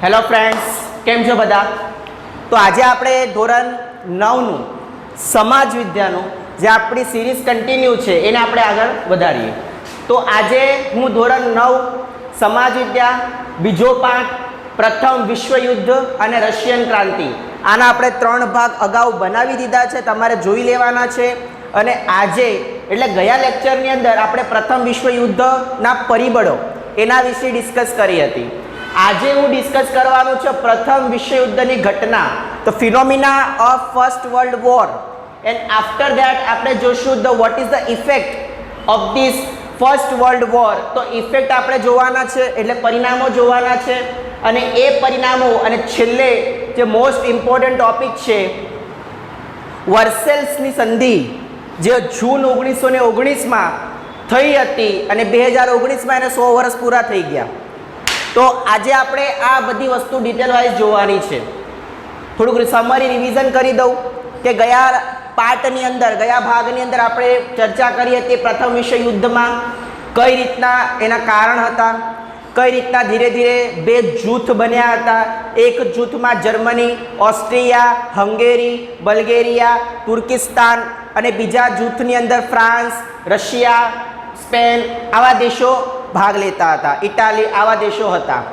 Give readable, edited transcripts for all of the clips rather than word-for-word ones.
Hello friends, કેમ છો બધા? તો આજે આપણે ધોરણ 9નું સમાજ વિદ્યાનું જે આપણી સિરીઝ કન્ટિન્યુ છે એને આપણે આગળ વધારીએ. તો આજે હું ધોરણ 9 સમાજ વિદ્યા બીજો પાઠ પ્રથમ વિશ્વયુદ્ધ અને રશિયન ક્રાંતિ આના આપણે 3 ભાગ અગાઉ બનાવી દીધા છે, તમારે જોઈ લેવાના છે. અને આજે એટલે ગયા લેક્ચરની અંદર આપણે પ્રથમ વિશ્વયુદ્ધના પરિબળો એના વિશે ડિસ્કસ કરી હતી. આજે હું ડિસ્કસ કરવાનું છે પ્રથમ વિશ્વયુદ્ધની ઘટના, the phenomena of first world war, and after that આપણે જોશું the what is the effect of this first world war. તો ઇફેક્ટ આપણે જોવાના છે, એટલે પરિણામો જોવાના છે. અને એ પરિણામો અને છેલ્લે જે મોસ્ટ ઇમ્પોર્ટન્ટ ટોપિક છે વર્સેલ્સની સંધિ, જે જૂન 1919માં થઈ હતી અને 2019માં એને 100 વર્ષ પૂરા થઈ ગયા. તો આજે આપણે આ બધી વસ્તુ ડિટેલ વાઇઝ જોવાની છે. થોડુંક સમરી રિવિઝન કરી દઉં કે ગયા પાર્ટની અંદર, ગયા ભાગની અંદર આપણે ચર્ચા કરી હતી પ્રથમ વિશ્વયુદ્ધમાં કઈ રીતના એના કારણ હતા, કઈ રીતના ધીરે ધીરે બે જૂથ બન્યા હતા. એક જૂથમાં જર્મની, ઓસ્ટ્રિયા, હંગેરી, બલ્ગેરિયા, તુર્કિસ્તાન, અને બીજા જૂથની અંદર ફ્રાન્સ, રશિયા, સ્પેન આવા દેશો ભાગ લેતા હતા, ઇટાલી આવા દેશો હતા.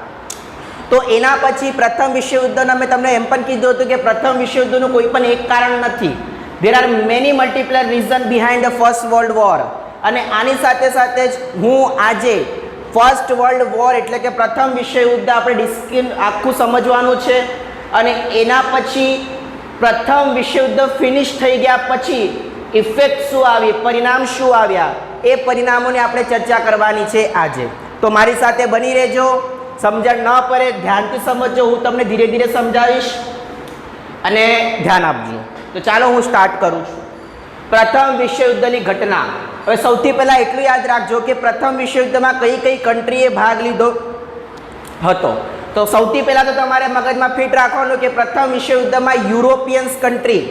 તો એના પછી પ્રથમ વિશ્વયુદ્ધના મેં તમને એમ પણ કીધું હતું કે પ્રથમ વિશ્વયુદ્ધનું કોઈ પણ એક કારણ નથી. There are many multiple reason behind the First world War. અને આની સાથે સાથે જ હું આજે ફર્સ્ટ વર્લ્ડ વોર એટલે કે પ્રથમ વિશ્વયુદ્ધ આપણે આખું સમજવાનું છે. અને એના પછી પ્રથમ વિશ્વયુદ્ધ ફિનિશ થઈ ગયા પછી ઇફેક્ટ શું આવી, પરિણામ શું આવ્યા, એ પરિણામોની આપણે ચર્ચા કરવાની છે આજે. તો મારી સાથે બની રહેજો, સમજણ ન પડે ધ્યાનથી સમજજો, હું તમને ધીરે ધીરે સમજાવીશ અને ધ્યાન આપજો. તો ચાલો હું સ્ટાર્ટ કરું છું. પ્રથમ વિશ્વયુદ્ધની ઘટના. હવે સૌથી પહેલાં એટલું યાદ રાખજો કે પ્રથમ વિશ્વયુદ્ધમાં કઈ કઈ કન્ટ્રીએ ભાગ લીધો હતો. તો સૌથી પહેલાં તો તમારે મગજમાં ફિટ રાખવાનું કે પ્રથમ વિશ્વયુદ્ધમાં યુરોપિયન્સ કન્ટ્રી,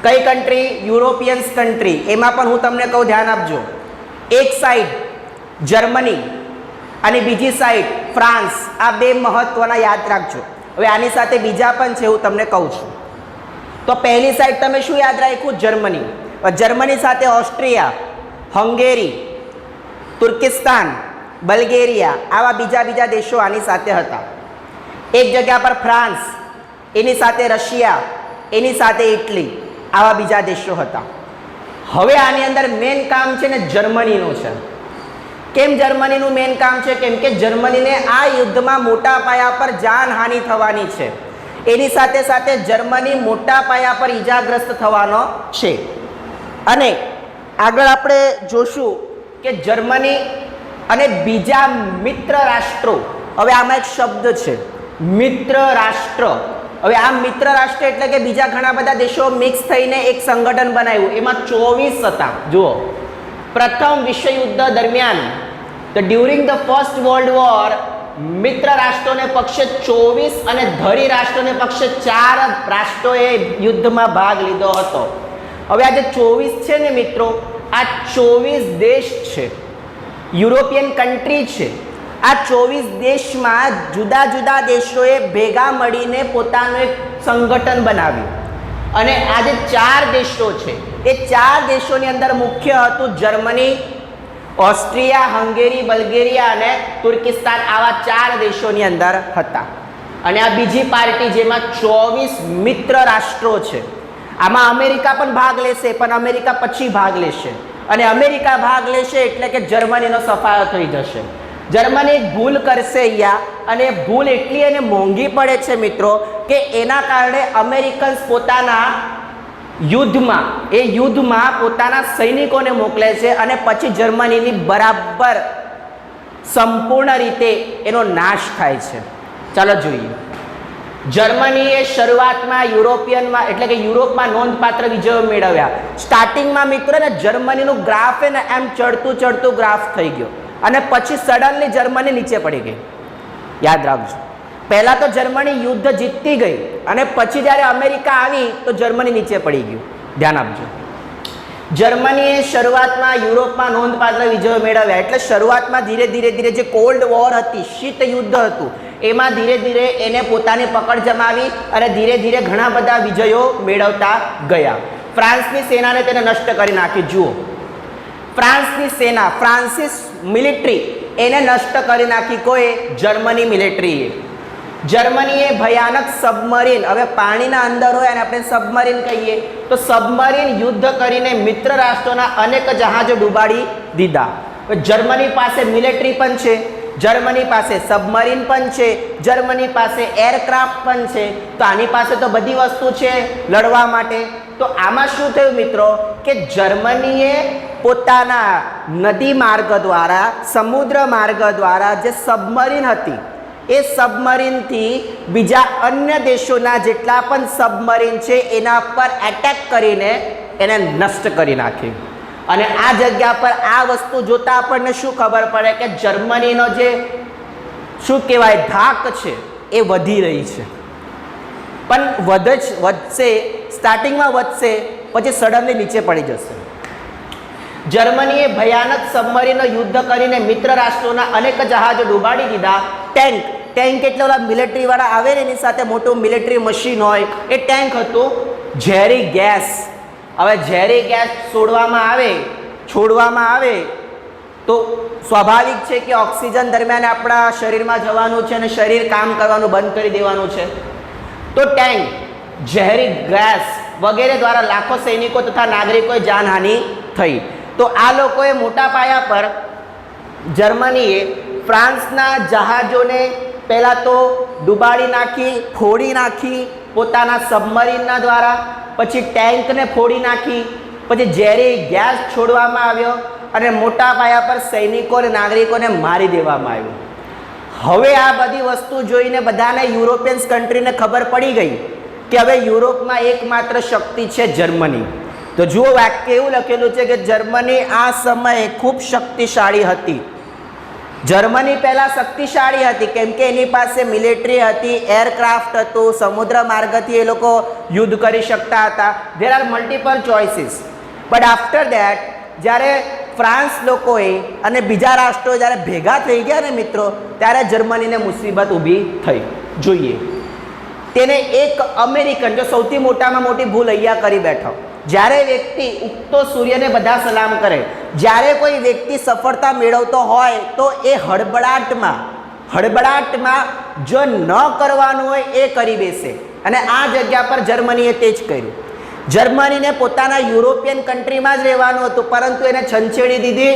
કઈ કન્ટ્રી? Europeans country. એમાં પણ હું તમને કહું, ધ્યાન આપજો, એક સાઈડ જર્મની અને બીજી સાઈડ ફ્રાન્સ. આ બે મહત્વના યાદ રાખજો. હવે આની સાથે બીજા પણ છે, હું તમને કહું છું. તો પહેલી સાઈડ તમે શું યાદ રાખ્યું? જર્મની. જર્મની સાથે ઓસ્ટ્રિયા, હંગેરી, તુર્કિસ્તાન, બલ્ગેરિયા આવા બીજા દેશો આની સાથે હતા. એક જગ્યા પર ફ્રાન્સ, એની સાથે રશિયા, એની સાથે ઇટલી આવા બીજા દેશો હતા. હવે આની અંદર મેન કામ છે ને જર્મનીનું છે. કેમ જર્મનીનું મેન કામ છે? કેમ કે જર્મનીને આ યુદ્ધમાં મોટા પાયા પર જાનહાનિ થવાની છે. એની સાથે સાથે જર્મની મોટા પાયા પર ઈજાગ્રસ્ત થવાનો છે. અને આગળ આપણે જોશું કે જર્મની અને બીજા મિત્ર રાષ્ટ્રો, હવે આમાં એક શબ્દ છે મિત્ર રાષ્ટ્ર. હવે આ મિત્ર રાષ્ટ્ર એટલે કે બીજા ઘણા બધા દેશો મિક્સ થઈને એક સંગઠન બનાવ્યું, એમાં 24 હતા. જુઓ, પ્રથમ વિશ્વયુદ્ધ દરમિયાન during the First world war મિત્ર રાષ્ટ્રોને પક્ષે 24 અને ધરી રાષ્ટ્રોને પક્ષે 4 રાષ્ટ્રોએ યુદ્ધમાં ભાગ લીધો હતો. હવે આ જે 24 છે ને મિત્રો, આ 24 દેશ છે, યુરોપિયન કન્ટ્રી છે. આ 24 દેશમાં જુદા જુદા દેશોએ ભેગા મળીને પોતાનું એક સંગઠન બનાવ્યું. અને આ જે 4 દેશો છે એ 4 દેશોની અંદર મુખ્ય હતું જર્મની, ઓસ્ટ્રિયા, હંગેરી, બલ્ગેરિયા અને તુર્કિસ્તાન. આવા 4 દેશોની અંદર હતા. અને આ બીજી પાર્ટી જેમાં 24 મિત્ર રાષ્ટ્રો છે. આમાં અમેરિકા પણ ભાગ લેશે, પણ અમેરિકા પછી ભાગ લેશે. અને અમેરિકા ભાગ લેશે એટલે કે જર્મનીનો સફાયો થઈ જશે. જર્મની એક ભૂલ કરશે અહીંયા, અને ભૂલ એટલી એને મોંઘી પડે છે મિત્રો કે એના કારણે અમેરિકન્સ પોતાના યુદ્ધમાં પોતાના સૈનિકોને મોકલે છે અને પછી જર્મનીની બરાબર સંપૂર્ણ રીતે એનો નાશ થાય છે. ચાલો જોઈએ. જર્મનીએ શરૂઆતમાં એટલે કે યુરોપમાં નોંધપાત્ર વિજયો મેળવ્યા. સ્ટાર્ટિંગમાં મિત્રો ને જર્મનીનું ગ્રાફ ને એમ ચડતું ગ્રાફ થઈ ગયો અને પછી સડનલી જર્મની નીચે પડી ગઈ. યાદ રાખજો, પહેલાં તો જર્મની યુદ્ધ જીતતી ગઈ અને પછી જ્યારે અમેરિકા આવી તો જર્મની નીચે પડી ગયું. ધ્યાન આપજો. જર્મનીએ શરૂઆતમાં યુરોપમાં નોંધપાત્ર વિજયો મેળવ્યા, એટલે શરૂઆતમાં ધીરે ધીરે જે કોલ્ડ વોર હતી, શીત યુદ્ધ હતું, એમાં ધીરે ધીરે એને પોતાની પકડ જમાવી અને ધીરે ધીરે ઘણા બધા વિજયો મેળવતા ગયા. ફ્રાન્સની સેનાને તેને નષ્ટ કરી નાખી. જુઓ, ફ્રાન્સની સેના, ફ્રાન્સિસ મિલિટરી, એને નષ્ટ કરી નાખી. કોઈ? જર્મની મિલિટરીએ. જર્મનીએ ભયાનક સબમરીન, હવે પાણીના અંદર હોય અને આપણે સબમરીન કહીએ, તો સબમરીન યુદ્ધ કરીને મિત્ર રાષ્ટ્રોના અનેક જહાજો ડૂબાડી દીધા. જર્મની પાસે મિલિટરી પણ છે, જર્મની પાસે સબમરીન પણ છે, જર્મની પાસે એરક્રાફ્ટ પણ છે, તો આની પાસે તો બધી વસ્તુ છે લડવા માટે. તો આમાં શું થયું મિત્રો કે જર્મનીએ પોતાના નદી માર્ગ દ્વારા, સમુદ્ર માર્ગ દ્વારા જે સબમરીન હતી, એ સબમરીનથી બીજા અન્ય દેશોના જેટલા પણ સબમરીન છે એના પર એટેક કરીને એને નષ્ટ કરી નાખી. અને આ જગ્યા પર આ વસ્તુ જોતા આપણને શું ખબર પડે કે જર્મનીનો જે શું કહેવાય ધાક છે એ વધી રહી છે. પણ વધશે, સ્ટાર્ટિંગમાં વધશે, પછી સડનલી નીચે પડી જશે. જર્મનીએ ભયાનક સબમરીનનો યુદ્ધ કરીને મિત્ર રાષ્ટ્રોના અનેક જહાજો ડૂબાડી દીધા. ટેન્ક એટલે ઓલા મિલિટરી વાળા આવે ને એની સાથે મોટું મિલિટરી મશીન હોય, એ ટેન્ક હતું. ઝેરી ગેસ, હવે ઝેરી ગેસ છોડવામાં આવે તો સ્વાભાવિક છે કે ઓક્સિજન દરમિયાન આપણા શરીરમાં જવાનું છે અને શરીર કામ કરવાનું બંધ કરી દેવાનું છે. તો ટેન્ક, ઝેરી ગેસ વગેરે દ્વારા લાખો સૈનિકો તથા નાગરિકોએ જાનહાનિ થઈ. તો આ લોકોએ મોટા પાયા પર જર્મનીએ ફ્રાન્સના જહાજોને પહેલાં તો ડૂબાડી નાખી, ફોડી નાખી પોતાના સબમરીનના દ્વારા, પછી ટેન્કને ફોડી નાખી, પછી ઝેરી ગેસ છોડવામાં આવ્યો અને મોટા પાયા પર સૈનિકો અને નાગરિકોને મારી દેવામાં આવ્યું. હવે આ બધી વસ્તુ જોઈને બધાને યુરોપિયન્સ કન્ટ્રીને ખબર પડી ગઈ કે હવે યુરોપમાં એકમાત્ર શક્તિ છે જર્મની. તો જુઓ, વાક્ય એવું લખેલું છે કે જર્મની આ સમયે ખૂબ શક્તિશાળી હતી. જર્મની પહેલાં શક્તિશાળી હતી કેમ કે એની પાસે મિલિટરી હતી, એરક્રાફ્ટ હતું, સમુદ્ર માર્ગથી એ લોકો યુદ્ધ કરી શકતા હતા. There are multiple choices. But after that જ્યારે ફ્રાન્સ લોકોએ અને બીજા રાષ્ટ્રો જ્યારે ભેગા થઈ ગયા ને મિત્રો, ત્યારે જર્મનીને મુસીબત ઊભી થઈ. જોઈએ, તેને એક અમેરિકન, જો સૌથી મોટામાં મોટી ભૂલ અહીંયા કરી બેઠો, જ્યારે વ્યક્તિ ઉગતો સૂર્યને બધા સલામ કરે, જ્યારે કોઈ વ્યક્તિ સફળતા મેળવતો હોય તો એ હડબડાટમાં જો ન કરવાનું હોય એ કરી બેસે. અને આ જગ્યા પર જર્મનીએ તે જ કર્યું. જર્મનીને પોતાના યુરોપિયન કન્ટ્રીમાં જ રહેવાનું હતું, પરંતુ એને છંછેડી દીધી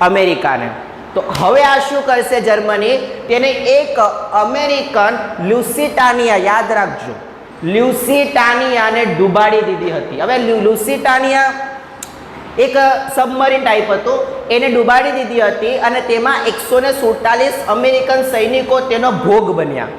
અમેરિકાને. તો હવે આ શું કરશે જર્મની? તેને એક અમેરિકન લ્યુસિટાનિયા, યાદ રાખજો, લ્યુસિટાનિયાને ડૂબાડી દીધી હતી. હવે લ્યુસિટાનિયા એક સબમરીન ટાઈપ હતું, એને ડૂબાડી દીધી હતી અને તેમાં 147 અમેરિકન સૈનિકો તેનો ભોગ બન્યા.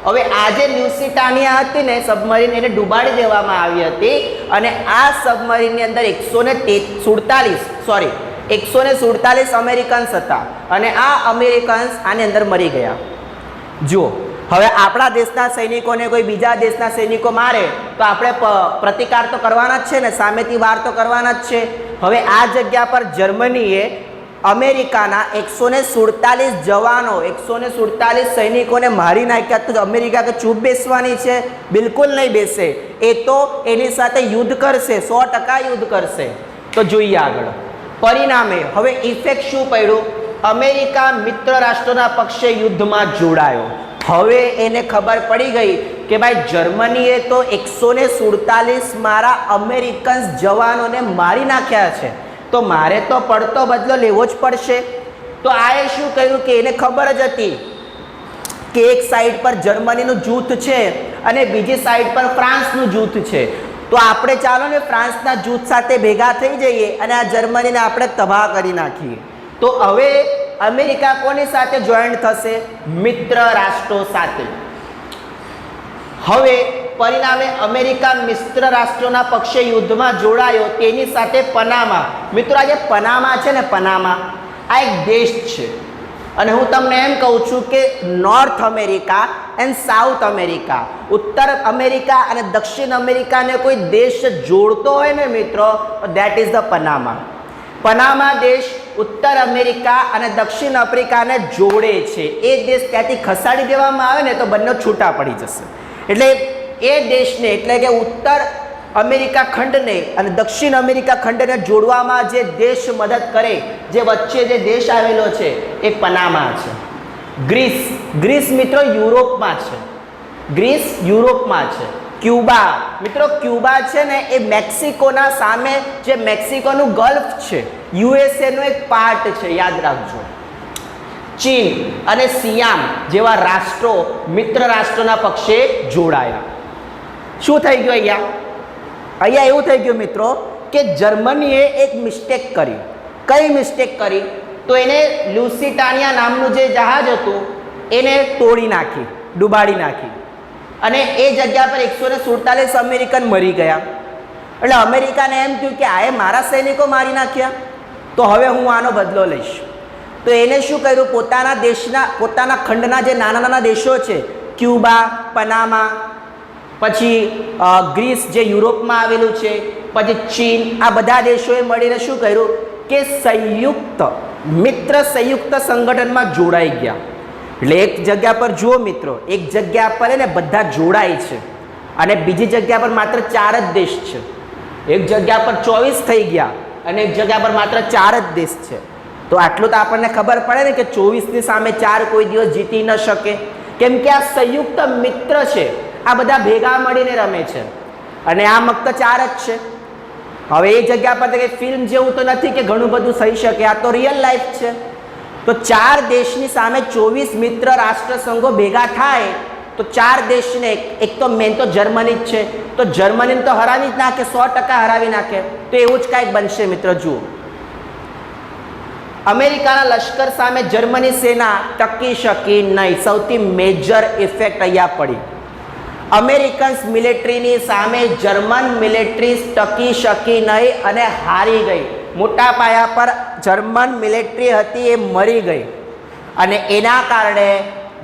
હવે આ જે લ્યુસિટાનિયા હતી ને સબમરીન, એને ડૂબાડી દેવામાં આવી હતી અને આ સબમરીનની અંદર 147 અમેરિકન્સ હતા અને આ અમેરિકન્સ આની અંદર મરી ગયા. જુઓ, હવે આપણા દેશના સૈનિકોને કોઈ બીજા દેશના સૈનિકો મારે તો આપણે પ્રતિકાર તો કરવાના જ છે ને, સામેથી વાર તો કરવાના જ છે. હવે આ જગ્યા પર જર્મનીએ અમેરિકાના 147 જવાનો, 147 સૈનિકોને મારી નાખ્યા. તો અમેરિકા કે ચૂપ બેસવાની છે? બિલકુલ નહીં બેસે. એ તો એની સાથે યુદ્ધ કરશે, 100% યુદ્ધ કરશે. તો જોઈએ આગળ પરિણામે હવે ઇફેક્ટ શું પડ્યું? અમેરિકા મિત્ર રાષ્ટ્રોના પક્ષે યુદ્ધમાં જોડાયો. હવે એને ખબર પડી ગઈ કે ભાઈ જર્મનીએ તો 147 મારા અમેરિકન્સ જવાનોને મારી નાખ્યા છે, તો મારે તો પડતો બદલો લેવો જ પડશે. તો આએ શું કર્યું કે એને ખબર જ હતી કે એક સાઈડ પર જર્મનીનું જૂથ છે અને બીજી સાઈડ પર ફ્રાન્સનું જૂથ છે. તો આપણે ચાલો ને ફ્રાન્સના જૂથ સાથે ભેગા થઈ જઈએ અને આ જર્મનીને આપણે તબાહ કરી નાખીએ. તો હવે અમેરિકા કોની સાથે જોઈન્ટ થશે? મિત્ર રાષ્ટ્રો સાથે. હવે પરિણામે અમેરિકા મિત્ર રાષ્ટ્રોના પક્ષે યુદ્ધમાં જોડાયો. તેની સાથે પનામા, મિત્રો આ જે પનામા છે ને, પનામા આ એક દેશ છે અને હું તમને એમ કહું છું કે north America and south America. ઉત્તર અમેરિકા અને દક્ષિણ અમેરિકાને કોઈ દેશ જોડતો હોય ને મિત્રો, that is the Panama. Panama દેશ ઉત્તર અમેરિકા અને દક્ષિણ આફ્રિકાને જોડે છે. એ દેશ ત્યાંથી ખસાડી દેવામાં આવે ને તો બંને છૂટા પડી જશે. એટલે એ દેશને, એટલે કે ઉત્તર અમેરિકા ખંડને અને દક્ષિણ અમેરિકા ખંડને જોડવામાં જે દેશ મદદ કરે, જે વચ્ચે જે દેશ આવેલો છે એ પનામા છે. ગ્રીસ. ગ્રીસ મિત્રો યુરોપમાં છે. ગ્રીસ યુરોપમાં છે. ક્યુબા મિત્રો, ક્યુબા છે ને એ મેક્સિકોના સામે, જે મેક્સિકોનું ગલ્ફ છે, યુએસએનો એક પાર્ટ છે, યાદ રાખજો. ચીન અને સિયામ જેવા રાષ્ટ્રો મિત્ર રાષ્ટ્રોના પક્ષે જોડાયા. શું થઈ ગયું અહીંયા? અહીંયા એવું થઈ ગયું મિત્રો કે જર્મનીએ એક મિસ્ટેક કરી. કઈ મિસ્ટેક કરી? તો એને લ્યુસિટાનિયા નામનું જે જહાજ હતું એને તોડી નાખી, ડૂબાડી નાખી, અને એ જગ્યા પર 147 અમેરિકન મરી ગયા. એટલે અમેરિકાને એમ થયું કે આ મારા સૈનિકો મારી નાખ્યા, તો હવે હું આનો બદલો લઈશ. તો એને શું કર્યું? પોતાના દેશના, પોતાના ખંડના જે નાના નાના દેશો છે, ક્યુબા, પનામા, પછી ગ્રીસ જે યુરોપમાં આવેલું છે, પછી ચીન, આ બધા દેશોએ મળીને શું કર્યું કે સંયુક્ત મિત્ર સંયુક્ત સંગઠનમાં જોડાઈ ગયા. એટલે એક જગ્યા પર જુઓ મિત્રો, એક જગ્યા પર એને બધા જોડાય છે અને બીજી જગ્યા પર માત્ર 4 જ દેશ છે. એક જગ્યા પર 24 થઈ ગયા અને એક જગ્યા પર માત્ર 4 જ દેશ છે. તો આટલું તો આપણને ખબર પડે ને કે 24ની સામે 4 કોઈ દિવસ જીતી ન શકે, કેમ કે આ સંયુક્ત મિત્ર છે. આ બધા ભેગા મળીને રમે છે અને આ ફક્ત 4 જ છે. હવે એ જગ્યા પર કંઈ ફિલ્મ જેવું તો નથી કે ઘણું બધું થઈ શકે, આ તો રિયલ લાઈફ છે. તો 4 દેશની સામે 24 મિત્ર રાષ્ટ્ર સંઘો ભેગા થાય તો 4 દેશને, એક તો મેન તો જર્મની જ છે, તો જર્મનીને તો હરાવી જ નાખે, 100% હરાવી નાખે. તો એવું જ કાંઈક બનશે મિત્રો. જુઓ, અમેરિકાના લશ્કર સામે જર્મની સેના ટકી શકી નહીં. સૌથી મેજર ઇફેક્ટ અહીંયા પડી. અમેરિકન્સ મિલિટરીની સામે જર્મન મિલિટરી ટકી શકી નહીં અને હારી ગઈ. મોટા પાયા પર જર્મન મિલિટરી હતી એ મરી ગઈ અને એના કારણે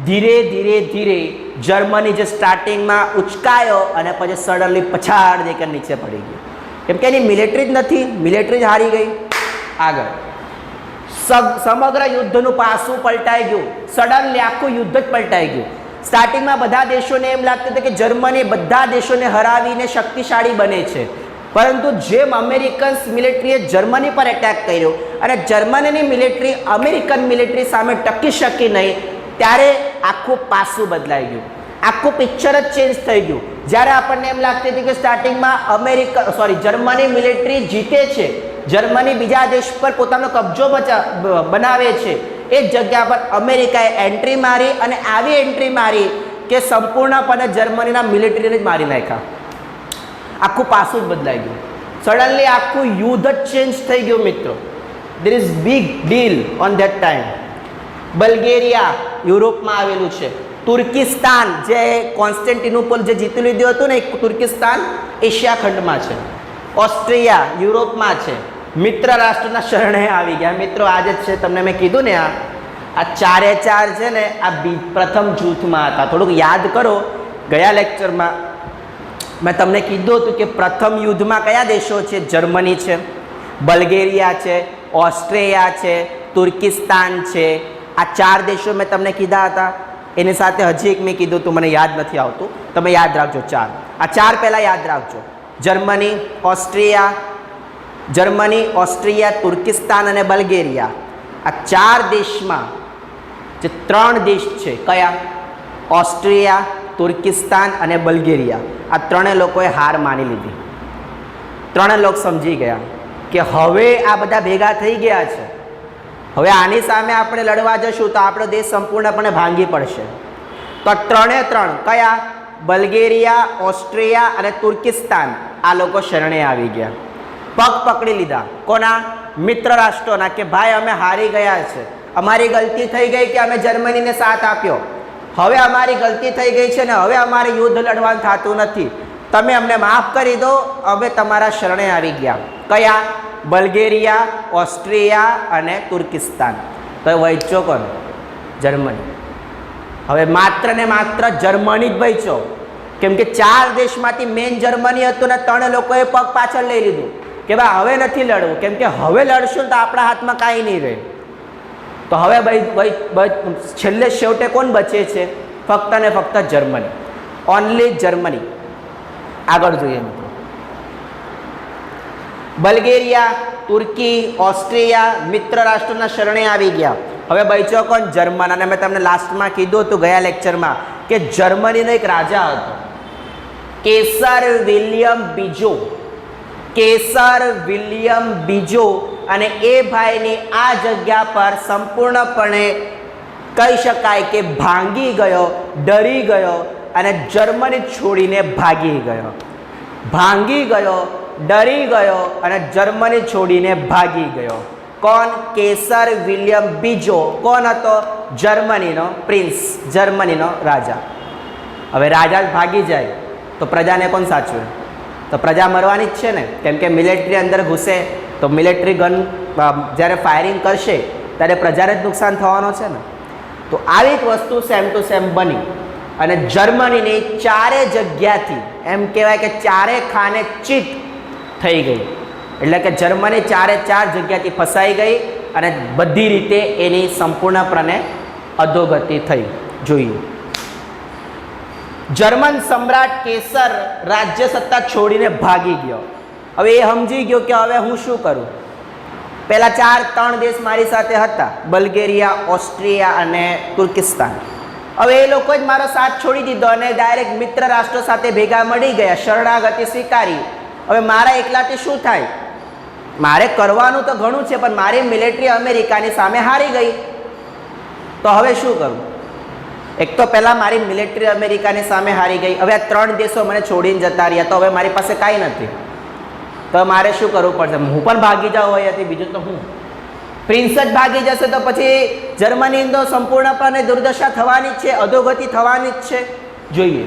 ધીરે ધીરે ધીરે જર્મની જે સ્ટાર્ટિંગમાં ઉચકાયો અને પછી સડનલી પછાડ દેખીને નીચે પડી ગઈ, કેમ કે એની મિલિટરી જ નથી, મિલિટરી જ હારી ગઈ. આગળ સમગ્ર યુદ્ધનું પાસું પલટાઈ ગયું. સડનલી આખું યુદ્ધ જ પલટાઈ ગયું. સ્ટાર્ટિંગમાં બધા દેશોને એમ લાગતું હતું કે જર્મની બધા દેશોને હરાવીને શક્તિશાળી બને છે, પરંતુ જેમ અમેરિકન્સ મિલિટરીએ જર્મની પર એટેક કર્યો અને જર્મનીની મિલિટરી અમેરિકન મિલિટરી સામે ટકી શકી નહીં, ત્યારે આખું પાસું બદલાઈ ગયું. આખું પિક્ચર જ ચેન્જ થઈ ગયું. જ્યારે આપણને એમ લાગતી હતી કે સ્ટાર્ટિંગમાં જર્મની મિલિટરી જીતે છે, જર્મની બીજા દેશ પર પોતાનો કબજો બનાવે છે, એ જગ્યા પર અમેરિકાએ એન્ટ્રી મારી અને આવી એન્ટ્રી મારી કે સંપૂર્ણપણે જર્મનીના મિલિટરીને જ મારી નાખ્યા. આખું પાસું જ બદલાઈ ગયું. સડનલી આખું યુદ્ધ જ ચેન્જ થઈ ગયું મિત્રો. There is big deal on that time. Bulgaria યુરોપમાં આવેલું છે. તુર્કિસ્તાન જે કોન્સ્ટેન્ટિનોપલ જે જીતી લીધું હતું ને, તુર્કિસ્તાન એશિયા ખંડમાં છે. ઓસ્ટ્રિયા યુરોપમાં છે. મિત્ર રાષ્ટ્રના શરણે આવી ગયા. મિત્રો આજે જ છે, તમને મેં કીધું ને, આ 4 છે ને, આ પ્રથમ જૂથમાં હતા. થોડુંક યાદ કરો, ગયા લેક્ચરમાં મેં તમને કીધું હતું કે પ્રથમ યુદ્ધમાં કયા દેશો છે? જર્મની છે, બલ્ગેરિયા છે, ઓસ્ટ્રિયા છે, તુર્કિસ્તાન છે. આ 4 દેશો મેં તમને કીધા હતા. એની સાથે હજી એક મેં કીધું હતું, મને યાદ નથી આવતું, તમે યાદ રાખજો. 4 આ 4 પહેલાં યાદ રાખજો. જર્મની, ઓસ્ટ્રિયા, તુર્કિસ્તાન અને બલ્ગેરિયા. આ 4 દેશમાં જે 3 દેશ છે, કયા? ઓસ્ટ્રિયા, તુર્કિસ્તાન અને બલ્ગેરિયા. આ 3 લોકોએ હાર માની લીધી. 3 લોકો સમજી ગયા કે હવે આ બધા ભેગા થઈ ગયા છે, હવે આની સામે આપણે લડવા જશું તો આપણો દેશ સંપૂર્ણપણે ભાંગી પડશે. તો 3 કયા? બલ્ગેરિયા, ઓસ્ટ્રિયા અને તુર્કિસ્તાન, આ લોકો શરણે આવી ગયા. પગ પકડી લીધા. કોના? મિત્ર રાષ્ટ્રોના, કે ભાઈ અમે હારી ગયા છે, અમારી ગલતી થઈ ગઈ કે અમે જર્મનીને સાથ આપ્યો, હવે અમારી ગલતી થઈ ગઈ છે ને હવે અમારે યુદ્ધ લડવાનું થતું નથી, તમે અમને માફ કરી દો, અમે તમારા શરણે આવી ગયા. કયા? બલ્ગેરિયા, ઓસ્ટ્રિયા અને તુર્કિસ્તાન. તો વહેંચો કોણ? જર્મની. હવે માત્ર ને માત્ર જર્મની જ બચ્યો, કેમ કે 4 દેશમાંથી મેઇન જર્મની હતું ને 3 લોકોએ પગ પાછળ લઈ લીધું કે ભાઈ હવે નથી લડવું, કેમ કે હવે લડશું તો આપણા હાથમાં કાંઈ નહીં રહે. તો હવે છેલ્લે છેવટે કોણ બચે છે? ફક્ત ને ફક્ત જર્મની, ઓનલી જર્મની. આગળ જોઈએ મિત્રો, બલ્ગેરિયા, તુર્કી, ઓસ્ટ્રિયા મિત્ર રાષ્ટ્રોના શરણે આવી ગયા. હવે બચ્યો કોણ? જર્મન. અને મેં તમને લાસ્ટમાં કીધું હતું ગયા લેક્ચરમાં કે જર્મનીનો એક રાજા હતો, કેસર વિલિયમ બીજો. કેસર વિલિયમ બીજો. અને એ ભાઈની આ જગ્યા પર સંપૂર્ણપણે કહી શકાય કે ભાંગી ગયો, ડરી ગયો અને જર્મની છોડીને ભાગી ગયો. ભાંગી ગયો, ડરી ગયો અને જર્મની છોડીને ભાગી ગયો. કોણ? કેસર વિલિયમ બીજો. કોણ હતો? જર્મનીનો પ્રિન્સ, જર્મનીનો રાજા. હવે રાજા ભાગી જાય તો પ્રજાને કોણ સાચવે? તો પ્રજા મરવાની જ છે ને, કેમ કે મિલિટરી અંદર ઘૂસે તો મિલિટરી ગન જ્યારે ફાયરિંગ કરશે ત્યારે પ્રજાને જ નુકસાન થવાનો છે ને. તો આવી જ વસ્તુ સેમ ટુ સેમ બની અને જર્મનીની 4 જગ્યાથી એમ કહેવાય કે 4 ખાને ચીટ થઈ ગઈ. એટલે કે જર્મની 4 જગ્યાથી ફસાઈ ગઈ અને બધી રીતે એની સંપૂર્ણપણે અધોગતિ થઈ. જોઈએ, જર્મન સમ્રાટ કેસર રાજ્ય સત્તા છોડીને ભાગી ગયો. હવે એ સમજી ગયો કે હવે હું શું કરું. પહેલા 3 દેશ મારી સાથે હતા, બલ્ગેરિયા, ઓસ્ટ્રિયા અને તુર્કિસ્તાન. હવે એ લોકો જ મારો સાથ છોડી દીધો અને ડાયરેક્ટ મિત્ર રાષ્ટ્રો સાથે ભેગા મળી ગયા, શરણાગતિ સ્વીકારી. હવે મારા એકલાથી શું થાય? મારે કરવાનું તો ઘણું છે, પણ મારી મિલિટરી અમેરિકાની સામે હારી ગઈ. તો હવે શું કરું? એક તો પહેલાં મારી મિલિટરી અમેરિકાની સામે હારી ગઈ. હવે આ 3 દેશો મને છોડીને જતા રહ્યા, તો હવે મારી પાસે કાંઈ નથી. તો મારે શું કરવું પડશે? હું પણ ભાગી જાઉં અહીંયાથી, બીજું તો હું. પ્રિન્સ જ ભાગી જશે તો પછી જર્મની તો સંપૂર્ણપણે દુર્દશા થવાની જ છે, અધોગતિ થવાની જ છે. જોઈએ,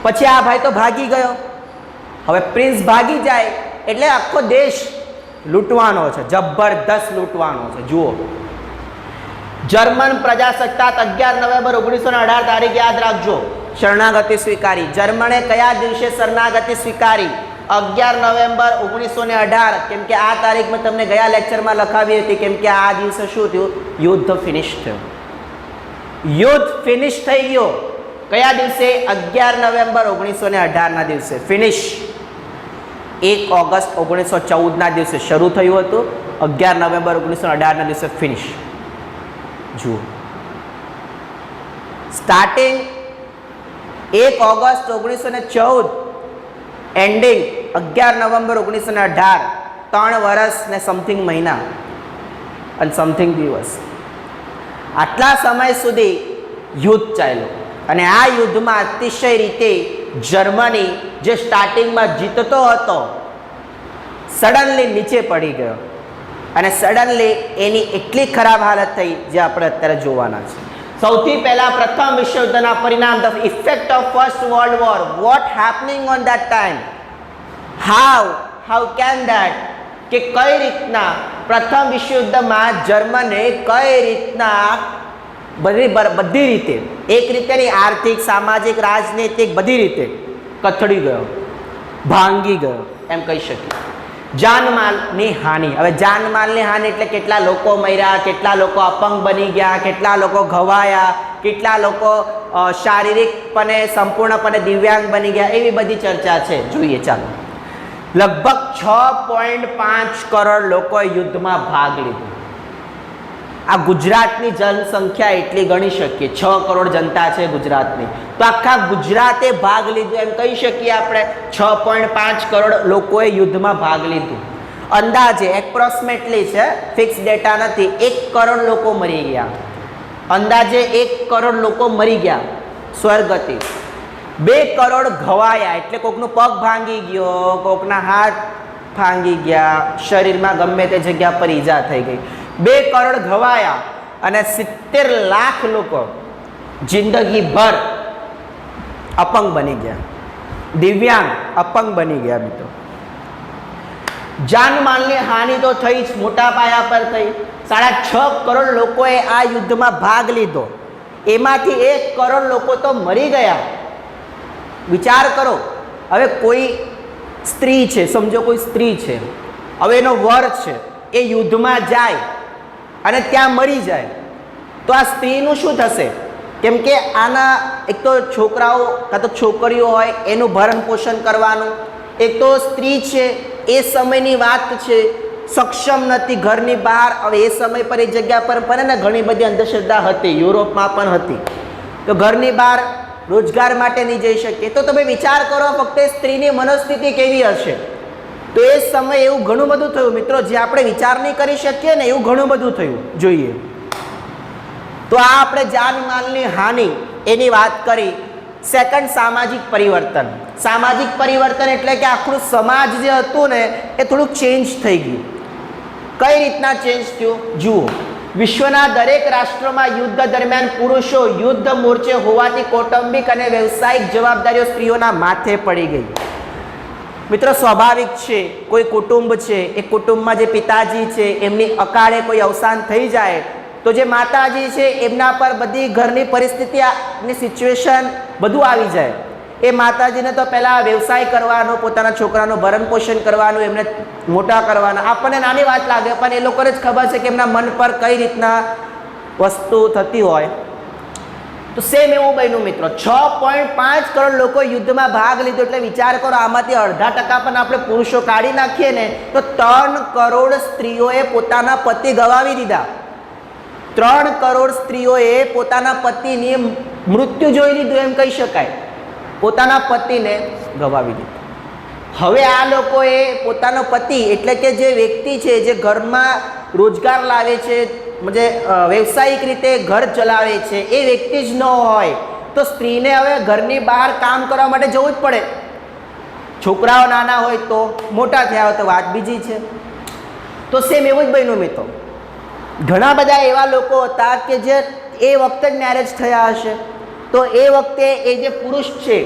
પછી આ ભાઈ તો ભાગી ગયો. હવે પ્રિન્સ ભાગી જાય એટલે આખો દેશ લૂંટવાનો છે, જબરદસ્ત લૂંટવાનો છે. જુઓ, જર્મન પ્રજાસત્તાક 11 નવેમ્બર 1918 તારીખ યાદ રાખજો, શરણાગતિ સ્વીકારી. જર્મને કયા દિવસે શરણાગતિ સ્વીકારી? 11 નવેમ્બર 1918. કેમ કે આ તારીખ મેં તમને ગયા લેક્ચરમાં લખાવી હતી, કેમ કે આ દિવસે શું થયું? યુદ્ધ ફિનિશ થયું. યુદ્ધ ફિનિશ થઈ ગયો. કયા દિવસે? 11 નવેમ્બર 1918 ના દિવસે ફિનિશ. 1 ઓગસ્ટ 1914 ના દિવસે શરૂ થયું હતું, 11 નવેમ્બર 1918 ના દિવસે ફિનિશ. જુઓ, સ્ટાર્ટિંગ 1 ઓગસ્ટ 1914, એન્ડિંગ 11 નવેમ્બર 1918. 3 વર્ષ ને સમથિંગ મહિના અને સમથિંગ દિવસ. આટલા સમય સુધી યુદ્ધ ચાલ્યું અને આ યુદ્ધમાં અતિશય રીતે જર્મની જે સ્ટાર્ટિંગમાં જીતતો હતો, સડનલી નીચે પડી ગયો અને સડનલી એની એટલી ખરાબ હાલત થઈ જે આપણે અત્યારે જોવાના છે. સૌથી પહેલા પ્રથમ વિશ્વયુદ્ધના પરિણામ, the effect of first world war, what happening on that time, how can that, કે કઈ રીતના પ્રથમ વિશ્વયુદ્ધમાં જર્મને કઈ રીતના બધી રીતે, એક રીતે નહીં, આર્થિક, સામાજિક, રાજનૈતિક બધી રીતે કથળી ગયો, ભાંગી ગયો એમ કહી શકીએ. જાનમાલની હાનિ. હવે જાનમાલની હાનિ એટલે કેટલા લોકો મર્યા, કેટલા લોકો અપંગ બની ગયા, કેટલા લોકો ઘવાયા, કેટલા લોકો શારીરિકપણે સંપૂર્ણપણે દિવ્યાંગ બની ગયા, એવી બધી ચર્ચા છે. જોઈએ, ચાલો. લગભગ 6.5 કરોડ લોકોએ યુદ્ધમાં ભાગ લીધો. આ ગુજરાતની જનસંખ્યા એટલી ગણી શકીએ, 6 કરોડ જનતા છે ગુજરાતની, તો આખા ગુજરાતે ભાગ લીધો એમ કહી શકીએ આપણે. 6.5 કરોડ લોકોએ યુદ્ધમાં ભાગ લીધો. અંદાજે એપ્રોક્સિમેટલી છે, ફિક્સ ડેટા નથી, 1 કરોડ લોકો મરી ગયા. અંદાજે 1 કરોડ લોકો મરી ગયા સ્વર્ગતિ. 2 કરોડ ઘવાયા, એટલે કોકનું પગ ભાંગી ગયો, કોકના હાથ ભાંગી ગયા, શરીરમાં ગમે તે જગ્યા પર ઈજા થઈ ગઈ. 2 કરોડ ઘવાયા અને 70 લાખ લોકો જિંદગીભર અપંગ બની ગયા, દિવ્યાંગ અપંગ બની ગયા. મિત્રો, જાનમાલની હાનિ તો થઈ જ, મોટા પાયા પર થઈ. 6.5 કરોડ લોકોએ આ યુદ્ધમાં ભાગ લીધો. એમાંથી 1 કરોડ લોકો તો મરી ગયા. વિચાર કરો, હવે કોઈ સ્ત્રી છે, સમજો કોઈ સ્ત્રી છે, હવે એનો વર છે, એ યુદ્ધમાં જાય અને ત્યાં મરી જાય, તો આ સ્ત્રીનું શું થશે? કેમ કે આના એક તો છોકરાઓ કાં તો છોકરીઓ હોય એનું ભરણ પોષણ કરવાનું, એક તો સ્ત્રી છે એ સમયની વાત છે, સક્ષમ નથી ઘરની બહાર. હવે એ સમય પર એ જગ્યા પર પણ ને ઘણી બધી અંધશ્રદ્ધા હતી, યુરોપમાં પણ હતી, તો ઘરની બહાર રોજગાર માટે નહીં જઈ શકે. તો તમે વિચાર કરો ફક્ત સ્ત્રીની મનોસ્થિતિ કેવી હશે. તો એ સમય એવું ઘણું બધું થયું મિત્રો, જે આપણે વિચાર નહીં કરી શકીએ ને એવું ઘણું બધું થયું. જોઈએ તો આ આપણે જાનમાલની હાનિ એની વાત કરી. સેકન્ડ, સામાજિક પરિવર્તન. સામાજિક પરિવર્તન એટલે કે આખું સમાજ જે હતું ને એ થોડુંક ચેન્જ થઈ ગયું. કઈ રીતના ચેન્જ થયું જુઓ. વિશ્વના દરેક રાષ્ટ્રોમાં યુદ્ધ દરમિયાન પુરુષો યુદ્ધ મોરચે હોવાથી કૌટુંબિક અને વ્યવસાયિક જવાબદારીઓ સ્ત્રીઓના માથે પડી ગઈ. મિત્રો સ્વાભાવિક છે, કોઈ કુટુંબ છે, એ કુટુંબમાં જે પિતાજી છે એમની અકાળે કોઈ અવસાન થઈ જાય તો જે માતાજી છે એમના પર બધી ઘરની પરિસ્થિતિની સિચ્યુએશન બધું આવી જાય. એ માતાજીને તો પહેલાં વ્યવસાય કરવાનો, પોતાના છોકરાનું ભરણ પોષણ કરવાનું, એમને મોટા કરવાના. આપણને નાની વાત લાગે પણ એ લોકોને જ ખબર છે કે એમના મન પર કઈ રીતના વસ્તુ થતી હોય. તો સેમ એવું બન્યું મિત્રો. 6.5 કરોડ લોકો યુદ્ધમાં ભાગ લીધો, એટલે વિચાર કરો આમાંથી 0.5% પણ આપણે પુરુષો કાઢી નાખીએ ને તો 3 કરોડ સ્ત્રીઓએ પોતાના પતિ ગવાવી દીધા. 3 કરોડ સ્ત્રીઓએ પોતાના પતિની મૃત્યુ જોઈ લીધું એમ કહી શકાય, પોતાના પતિને ગવાવી દીધું. હવે આ લોકોએ પોતાનો પતિ એટલે કે જે વ્યક્તિ છે જે ઘરમાં રોજગાર લાવે છે, વ્યવસાયિક રીતે ઘર ચલાવે છે, એ વ્યક્તિ જ ન હોય તો સ્ત્રીને હવે ઘરની બહાર કામ કરવા માટે જવું જ પડે. છોકરાઓ નાના હોય તો, મોટા થયા હોય તો વાત બીજી છે. તો સેમ એવું જ બન્યું મિત્રો. ઘણા બધા એવા લોકો હતા કે જે એ વખતે જ મેરેજ થયા હશે, તો એ વખતે એ જે પુરુષ છે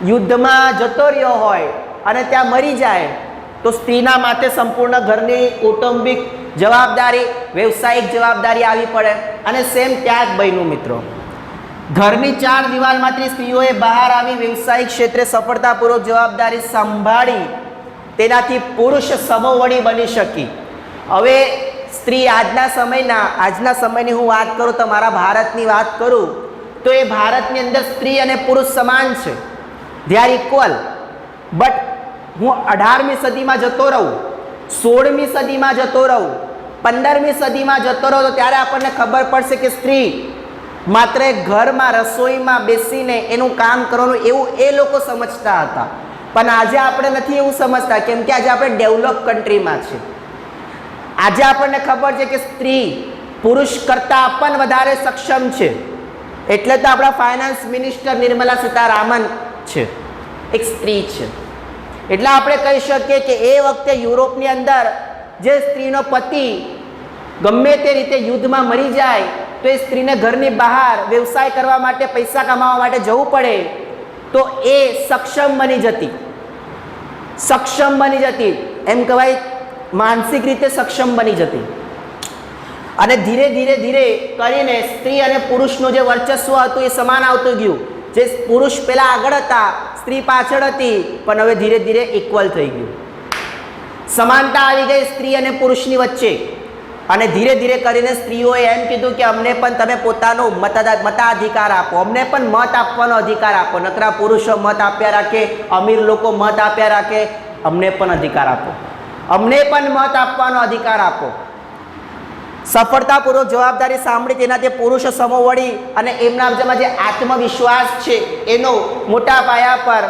યુદ્ધમાં જતો રહ્યો હોય અને ત્યાં મરી જાય તો સ્ત્રીના માથે સંપૂર્ણ ઘરની કૌટુંબિક જવાબદારી, વ્યવસાયિક જવાબદારી આવી પડે. અને સેમ ત્યાં જ બન્યું મિત્રો. ઘરની 4 દિવાલમાંથી સ્ત્રીઓએ બહાર આવી વ્યવસાયિક ક્ષેત્રે સફળતાપૂર્વક જવાબદારી સંભાળી તેનાથી પુરુષ સમોવડી બની શકી. હવે સ્ત્રી આજના સમયની હું વાત કરું, તમારા ભારતની વાત કરું તો એ ભારતની અંદર સ્ત્રી અને પુરુષ સમાન છે, દે આર ઇક્વલ. બટ હું 18મી સદીમાં જતો રહું, 16મી સદીમાં જતો રહું, 15મી સદીમાં જતો રહું તો ત્યારે આપણને ખબર પડશે કે સ્ત્રી માત્ર ઘરમાં રસોઈમાં બેસીને એનું કામ કરવાનું એવું એ લોકો સમજતા હતા. પણ આજે આપણે નથી એવું સમજતા, કેમ કે આજે આપણે ડેવલપ કન્ટ્રીમાં છે. આજે આપણને ખબર છે કે સ્ત્રી પુરુષ કરતાં પણ વધારે સક્ષમ છે. એટલે તો આપણા ફાઇનાન્સ મિનિસ્ટર નિર્મલા સીતારામન છે, એક સ્ત્રી છે. એટલે આપણે કહી શકીએ કે એ વખતે યુરોપની અંદર જે સ્ત્રીનો પતિ ગમે તે રીતે યુદ્ધમાં મરી જાય તો એ સ્ત્રીને ઘરની બહાર વ્યવસાય કરવા માટે, પૈસા કમાવા માટે જવું પડે તો એ સક્ષમ બની જતી, એમ કહેવાય માનસિક રીતે સક્ષમ બની જતી. અને ધીરે ધીરે કરીને સ્ત્રી અને પુરુષનું જે વર્ચસ્વ હતું એ સમાન આવતું ગયું. જે પુરુષ પહેલાં આગળ હતા, સ્ત્રી પાછળ હતી, પણ હવે ધીરે ધીરે ઇક્વલ થઈ ગયું. સમાનતા આવી ગઈ સ્ત્રી અને પુરુષની વચ્ચે. અને ધીરે ધીરે કરીને સ્ત્રીઓએ એમ કીધું કે અમને પણ તમે પોતાનો મતાધિકાર આપો, અમને પણ મત આપવાનો અધિકાર આપો. નકરા પુરુષો મત આપ્યા રાખે, અમીર લોકો મત આપ્યા રાખે, અમને પણ અધિકાર આપો, અમને પણ મત આપવાનો અધિકાર આપો. સફળતાપૂર્વક જવાબદારી સાંભળી તેનાથી પુરુષો સમોવડી અને એમનામાં જે આત્મવિશ્વાસ છે એનો મોટા પાયા પર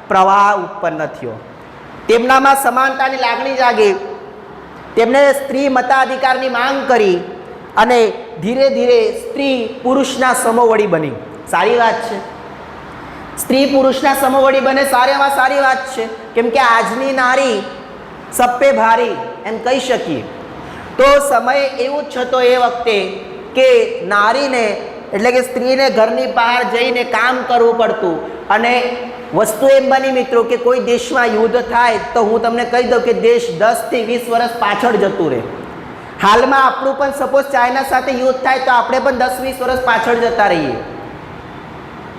પ્રવાહ ઉત્પન્ન થયો. તેમનામાં સમાનતાની લાગણી જાગી. તેમણે સ્ત્રી મતાધિકારની માંગ કરી અને ધીરે ધીરે સ્ત્રી પુરુષના સમોવડી બની. સારી વાત છે, સ્ત્રી પુરુષના સમોવડી બને, સારામાં સારી વાત છે. કેમ કે આજની નારી સપ્પે ભારી એમ કહી શકીએ. તો સમય એવું જ હતો એ વખતે કે નારીને એટલે કે સ્ત્રીને ઘરની બહાર જઈને કામ કરવું પડતું. અને વસ્તુ એમ બની મિત્રો કે કોઈ દેશમાં યુદ્ધ થાય તો હું તમને કહી દઉં કે દેશ 10 થી 20 વર્ષ પાછળ જતું રહે. હાલમાં આપણું પણ સપોઝ ચાઇના સાથે યુદ્ધ થાય તો આપણે પણ 10-20 વર્ષ પાછળ જતા રહીએ.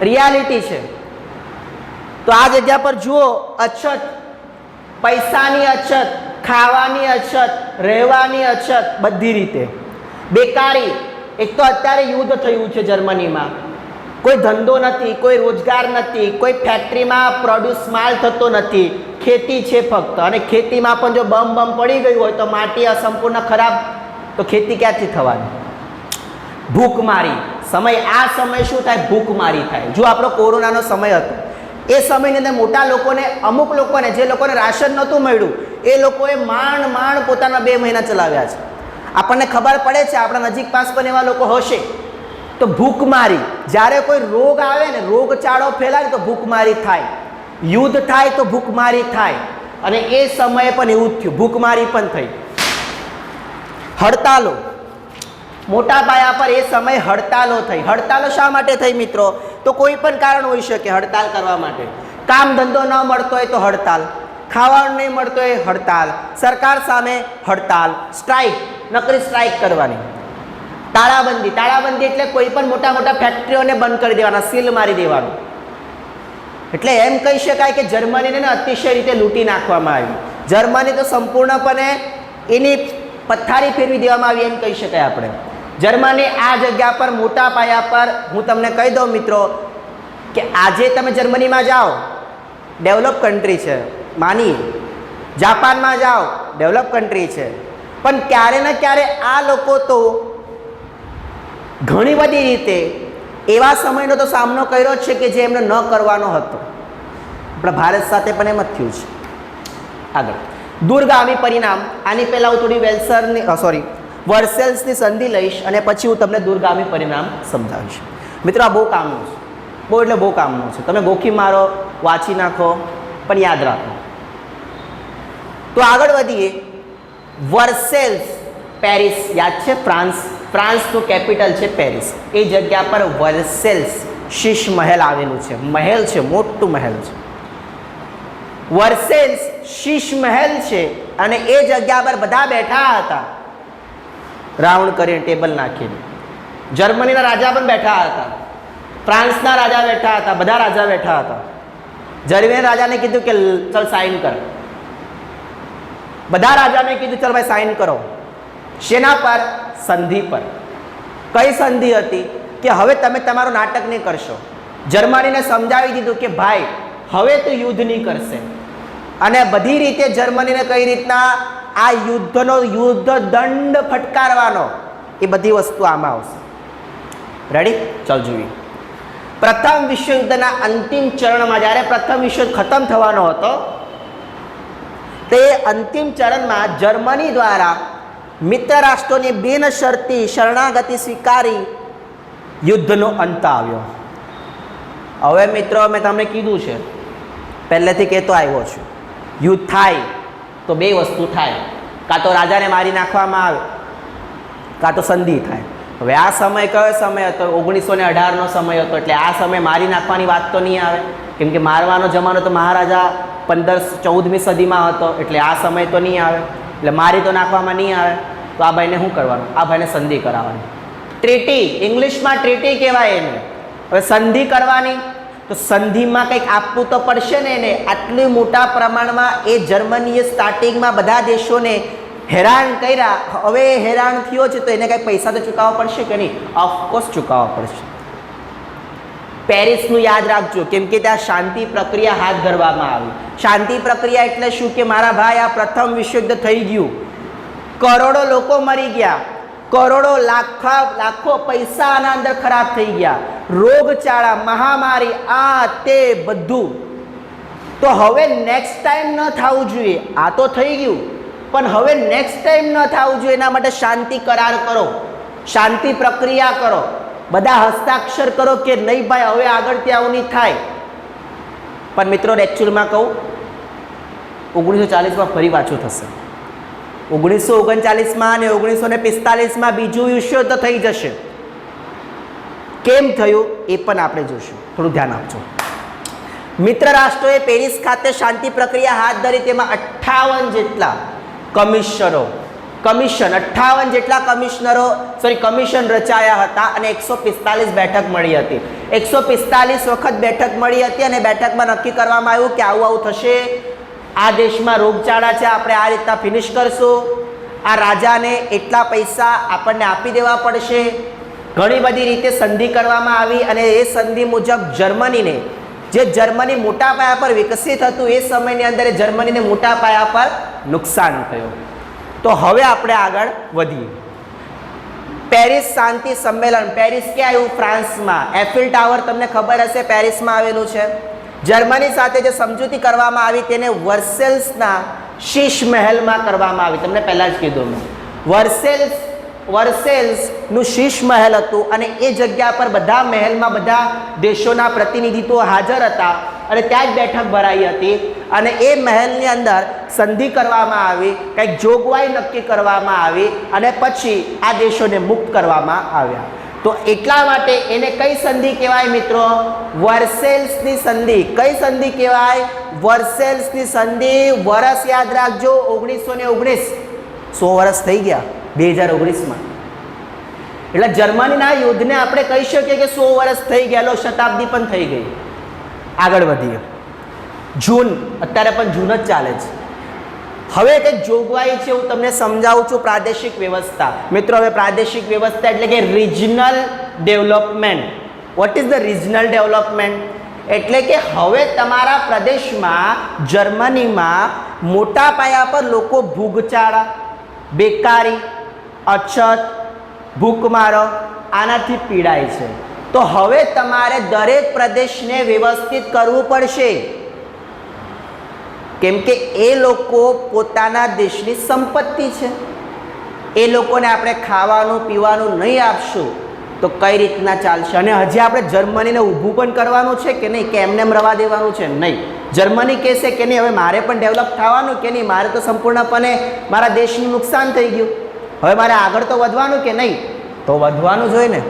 રિયાલિટી છે. તો આ જગ્યા પર જુઓ, અછત, પૈસાની અછત, ખાવાની અછત, રહેવાની અછત, બધી રીતે બેકારી. એક તો અત્યારે યુદ્ધ થયું છે જર્મનીમાં, કોઈ ધંધો નથી, કોઈ રોજગાર નથી, કોઈ ફેક્ટરીમાં પ્રોડ્યુસ માલ થતો નથી, ખેતી છે ફક્ત. અને ખેતીમાં પણ જો બમ પડી ગયું હોય તો માટી અસંપૂર્ણ ખરાબ, તો ખેતી ક્યાંથી થવાની? ભૂખમારી સમય. આ સમય શું થાય? ભૂખમારી થાય. જો આપણો કોરોનાનો સમય હતો, એ સમયની અંદર મોટા લોકોને, અમુક લોકોને, જે લોકોને રાશન નહોતું મળ્યું, એ લોકોએ માંડ પોતાના 2 મહિના ચલાવ્યા છે. આપણને ખબર પડે છે, આપણા નજીક પાસ પણ એવા લોકો હશે. તો ભૂખમારી, જ્યારે કોઈ રોગ આવે ને, રોગચાળો ફેલાય તો ભૂખમારી થાય, યુદ્ધ થાય તો ભૂખમારી થાય. અને એ સમયે પણ એવું જ થયું, ભૂખમારી પણ થઈ. હડતાલો, મોટા પાયા પર એ સમયે હડતાલો થઈ. હડતાલો શા માટે થઈ મિત્રો? તો કોઈ પણ કારણ હોઈ શકે હડતાલ કરવા માટે. કામ ધંધો ન મળતો હોય તો હડતાલ, ખાવાનું નહીં મળતો હોય હડતાલ, સરકાર સામે હડતાલ, સ્ટ્રાઇક, નકરી સ્ટ્રાઇક કરવાની. તાળાબંધી એટલે કોઈ પણ મોટા ફેક્ટરીઓને બંધ કરી દેવાના, સીલ મારી દેવાનું. એટલે એમ કહી શકાય કે જર્મનીને અતિશય રીતે લૂંટી નાખવામાં આવી. જર્મની તો સંપૂર્ણપણે એની પથારી ફેરવી દેવામાં આવી એમ કહી શકાય આપણે. જર્મની આ જગ્યા પર મોટા પાયા પર, હું તમને કહી દઉં મિત્રો કે આજે તમે જર્મનીમાં જાઓ, ડેવલપ કન્ટ્રી છે, માનીએ. જાપાનમાં જાઓ, ડેવલપ કન્ટ્રી છે. પણ ક્યારે ને ક્યારે આ લોકો તો ઘણી બધી રીતે એવા સમયનો તો સામનો કર્યો છે કે જે એમને ન કરવાનો હતો. આપણા ભારત સાથે પણ એમ જ થયું છે. આગળ દૂરગામી પરિણામ. આની પહેલાં હું થોડી વર્સેલ્સની સંધિ લઈશ અને પછી હું તમને દૂરગામી પરિણામ સમજાવીશ. મિત્રો આ બહુ કામનું છે, બહુ એટલે બહુ કામનું છે. તમે ગોખી મારો, વાંચી નાખો, પણ યાદ રાખો. તો આગળ વધીએ. વર્સેલ્સ, પેરિસ યાદ છે? ફ્રાન્સનું કેપિટલ છે પેરિસ. એ જગ્યા પર વર્સેલ્સ શીશ મહેલ આવેલું છે. મહેલ છે, મોટું મહેલ છે. વર્સેલ્સ શીશ મહેલ છે અને એ જગ્યા પર બધા બેઠા હતા, રાઉન્ડ કરીને, ટેબલ નાખીને. જર્મનીના રાજા પણ બેઠા હતા, ફ્રાન્સના રાજા બેઠા હતા, બધા રાજા બેઠા હતા. જર્મની રાજાને કીધું કે ચલ સાઇન કર. બધા રાજાને કીધું ચલ ભાઈ સાઇન કરો. શેના પર? સંધિ પર. કઈ સંધિ હતી? કે હવે તમે તમારું નાટક નહીં કરશો. જર્મનીને સમજાવી દીધું કે ભાઈ હવે તો યુદ્ધ નહીં કરશે. અને બધી રીતે જર્મનીને કઈ રીતના આ યુદ્ધ દંડ ફટકારવાનો, એ બધી વસ્તુ આમાં આવશે. રેડી? ચાલ જોઈએ. પ્રથમ વિશ્વયુદ્ધના અંતિમ ચરણમાં, જ્યારે પ્રથમ વિશ્વયુદ્ધ ખતમ થવાનો હતો, તે અંતિમ ચરણમાં જર્મની દ્વારા મિત્ર રાષ્ટ્રોની બિનશરતી શરણાગતિ સ્વીકારી યુદ્ધનો અંત આવ્યો. હવે મિત્રો મેં તમને કીધું છે, પહેલેથી કહેતો આવ્યો છું, યુદ્ધ થાય તો 2 વસ્તુ થાય. કાં તો રાજાને મારી નાખવામાં આવે, કાં તો સંધિ થાય. હવે આ સમય કયો સમય હતો? 1918નો સમય હતો. એટલે આ સમય મારી નાખવાની વાત તો નહીં આવે, કેમ કે મારવાનો જમાનો તો મહારાજા 14મી સદીમાં હતો. એટલે આ સમય તો નહીં આવે, એટલે મારી તો નાખવામાં નહીં આવે. તો આ ભાઈને શું કરવાનું? આ ભાઈને સંધિ કરાવવાની. ટ્રીટી, ઇંગ્લિશમાં ટ્રીટી કહેવાય એને. હવે સંધિ કરવાની, તો સંધિમાં કંઈક આપવું તો પડશે ને એને. આટલું મોટા પ્રમાણમાં એ જર્મનીએ સ્ટાર્ટિંગમાં બધા દેશોને હેરાન કર્યા. હવે હેરાન થયો છે તો એને કંઈક પૈસા તો ચૂકવવા પડશે કે નહીં? ઓફકોર્સ ચૂકવવા પડશે. પેરિસનું યાદ રાખજો, કેમ કે ત્યાં શાંતિ પ્રક્રિયા હાથ ધરવામાં આવી. શાંતિ પ્રક્રિયા એટલે શું? કે મારા ભાઈ આ પ્રથમ વિશ્વયુદ્ધ થઈ ગયું, કરોડો લોકો મરી ગયા, કરોડો લાખો પૈસા આના અંદર ખરાબ થઈ ગયા, રોગચાળા, મહામારી, આ તે બધું. તો હવે નેક્સ્ટ ટાઈમ ન થવું જોઈએ. આ તો થઈ ગયું, પણ હવે નેક્સ્ટ ટાઈમ ન થવું જોઈએ. એના માટે શાંતિ કરાર કરો, શાંતિ પ્રક્રિયા કરો, બધા હસ્તાક્ષર કરો કે નહીં ભાઈ હવે આગળથી આવું નહીં થાય. પણ મિત્રો એકચ્યુઅલમાં કહું, 1940માં ફરી પાછું થશે. 1939માં અને 1945માં બીજું વિશ્વયુદ્ધ થઈ જશે. કેમ થયું એ પણ આપણે જોશું. થોડું ધ્યાન આપજો. મિત્ર રાષ્ટ્રોએ પેરિસ ખાતે શાંતિ પ્રક્રિયા હાથ ધરી. તેમાં 58 જેટલા કમિશનરો, કમિશન 58 જેટલા કમિશન રચાયા હતા અને 145 બેઠક મળી હતી. 145 વખત બેઠક મળી હતી અને બેઠકમાં નક્કી કરવામાં આવ્યું કે આવું આવું થશે, આ દેશમાં રોગચાળા છે, આપણે આ રીતના ફિનિશ કરશું, આ રાજાને એટલા પૈસા આપણને આપી દેવા પડશે. ઘણી બધી રીતે સંધિ કરવામાં આવી અને એ સંધિ મુજબ જર્મનીને, જે જર્મની મોટા પાયા પર વિકસિત હતું એ સમયની અંદર જર્મનીને મોટા પાયા પર નુકસાન થયું. તો હવે આપણે આગળ વધીએ. પેરિસ શાંતિ સંમેલન. પેરિસ ક્યાં આવ્યું? ફ્રાન્સમાં. એફિલ ટાવર તમને ખબર હશે પેરિસમાં આવેલું છે. જર્મની સાથે જે સમજૂતી કરવામાં આવી તેને વર્સેલ્સના શીશ મહેલમાં કરવામાં આવી. તમને પહેલા જ કીધું મેં, વર્સેલ્સનું શીશ મહેલ હતું અને એ જગ્યા પર બધા મહેલમાં બધા દેશોના પ્રતિનિધિત્વો હાજર હતા અને ત્યાં જ બેઠક ભરાઈ હતી અને એ મહેલની અંદર સંધિ કરવામાં આવી, કંઈક જોગવાઈ નક્કી કરવામાં આવી અને પછી આ દેશોને મુક્ત કરવામાં આવ્યા. તો એટલા માટે એને કઈ સંધિ કહેવાય મિત્રો? વર્સેલ્સની સંધિ. કઈ સંધિ કહેવાય? વર્સેલ્સની સંધિ. વર્ષ યાદ રાખજો, 1919. 100 વર્ષ થઈ ગયા 2019માં. એટલે જર્મનીના યુદ્ધને આપણે કહી શકીએ કે 100 વર્ષ થઈ ગયા, લો શતાબ્દી પણ થઈ ગઈ. આગળ વધીએ. જૂન, અત્યારે પણ જૂન જ ચાલે છે. હવે કંઈક જોગવાઈ છે, હું તમને સમજાવું છું. પ્રાદેશિક વ્યવસ્થા. મિત્રો હવે પ્રાદેશિક વ્યવસ્થા એટલે કે regional development. What is the regional development? એટલે કે હવે તમારા પ્રદેશમાં, જર્મનીમાં મોટા પાયા પર લોકો ભૂગચાળા, બેકારી, અછત, ભૂખમારો આનાથી પીડાય છે. તો હવે તમારે દરેક પ્રદેશને વ્યવસ્થિત કરવું પડશે, કેમ કે એ લોકો પોતાના દેશની સંપત્તિ છે. એ લોકોને આપણે ખાવાનું પીવાનું નહીં આપશું તો કઈ રીતના ચાલશે? અને હજી આપણે જર્મનીને ઊભું પણ કરવાનું છે કે નહીં, કે એમને એમ રવા દેવાનું છે? નહીં. જર્મની કહેશે કે નહીં હવે મારે પણ ડેવલપ થવાનું કે નહીં, મારે તો સંપૂર્ણપણે મારા દેશનું નુકસાન થઈ ગયું, હવે મારે આગળ તો વધવાનું કે નહીં? તો વધવાનું જ હોય ને.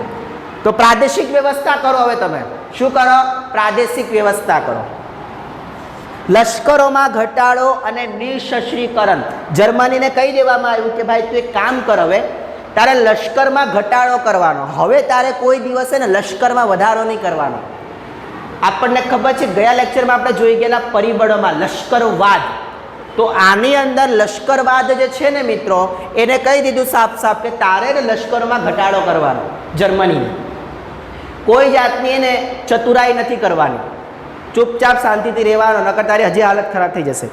તો પ્રાદેશિક વ્યવસ્થા કરો. હવે તમે શું કરો? પ્રાદેશિક વ્યવસ્થા કરો. લશ્કરોમાં ઘટાડો અને નિઃશસ્ત્રીકરણ. જર્મનીને કહી દેવામાં આવ્યું કે ભાઈ તું એક કામ કર, હવે તારે લશ્કરમાં ઘટાડો કરવાનો, હવે તારે કોઈ દિવસે ને લશ્કરમાં વધારો નહીં કરવાનો. આપણને ખબર છે ગયા લેક્ચરમાં આપણે જોઈ ગયેલા પરિબળોમાં લશ્કરવાદ. તો આની અંદર લશ્કરવાદ જે છે ને મિત્રો, એને કહી દીધું સાફ સાફ કે તારે ને લશ્કરોમાં ઘટાડો કરવાનો. જર્મનીને કોઈ જાતની એને ચતુરાઈ નથી કરવાની, ચૂપચાપ શાંતિથી રહેવાનો, નકર તારી હજી હાલત ખરાબ થઈ જશે.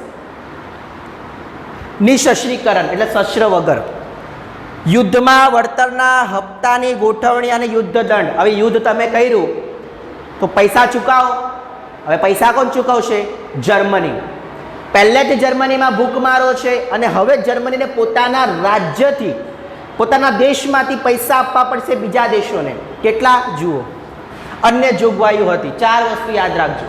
નિઃશસ્ત્રીકરણ એટલે શસ્ત્ર વગર. યુદ્ધમાં વળતરના હપ્તાની ગોઠવણી અને યુદ્ધ દંડ. હવે યુદ્ધ તમે કર્યું તો પૈસા ચૂકવો. હવે પૈસા કોણ ચૂકવશે? જર્મની. પહેલેથી જર્મનીમાં ભૂખમારો છે અને હવે જર્મનીને પોતાના રાજ્યથી, પોતાના દેશમાંથી પૈસા આપવા પડશે બીજા દેશોને. કેટલા? જુઓ, અન્ય જોગવાઈઓ હતી. 4 વસ્તુ યાદ રાખજો.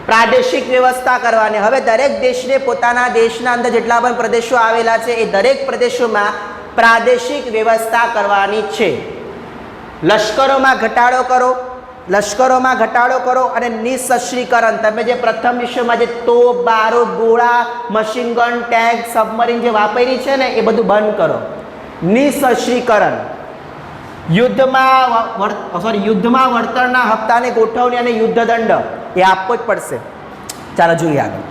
પ્રાદેશિક વ્યવસ્થા કરવાની. હવે દરેક દેશને પોતાના દેશના અંદર જેટલા પણ પ્રદેશો આવેલા છે એ દરેક પ્રદેશોમાં પ્રાદેશિક વ્યવસ્થા કરવાની છે. લશ્કરોમાં ઘટાડો કરો, લશ્કરોમાં ઘટાડો કરો અને નિઃશસ્ત્રીકરણ. તમે જે પ્રથમ વિશ્વમાં જે તોપ, બારૂદ, ગોળા, મશીન ગન, ટેન્ક, સબમરીન જે વાપરી છે ને એ બધું બંધ કરો. નિઃશસ્ત્રીકરણ. યુદ્ધમાં વળતરના હપ્તાની ગોઠવણી અને યુદ્ધ દંડ એ આપવો જ પડશે. ચાલો જોઈએ આગળ.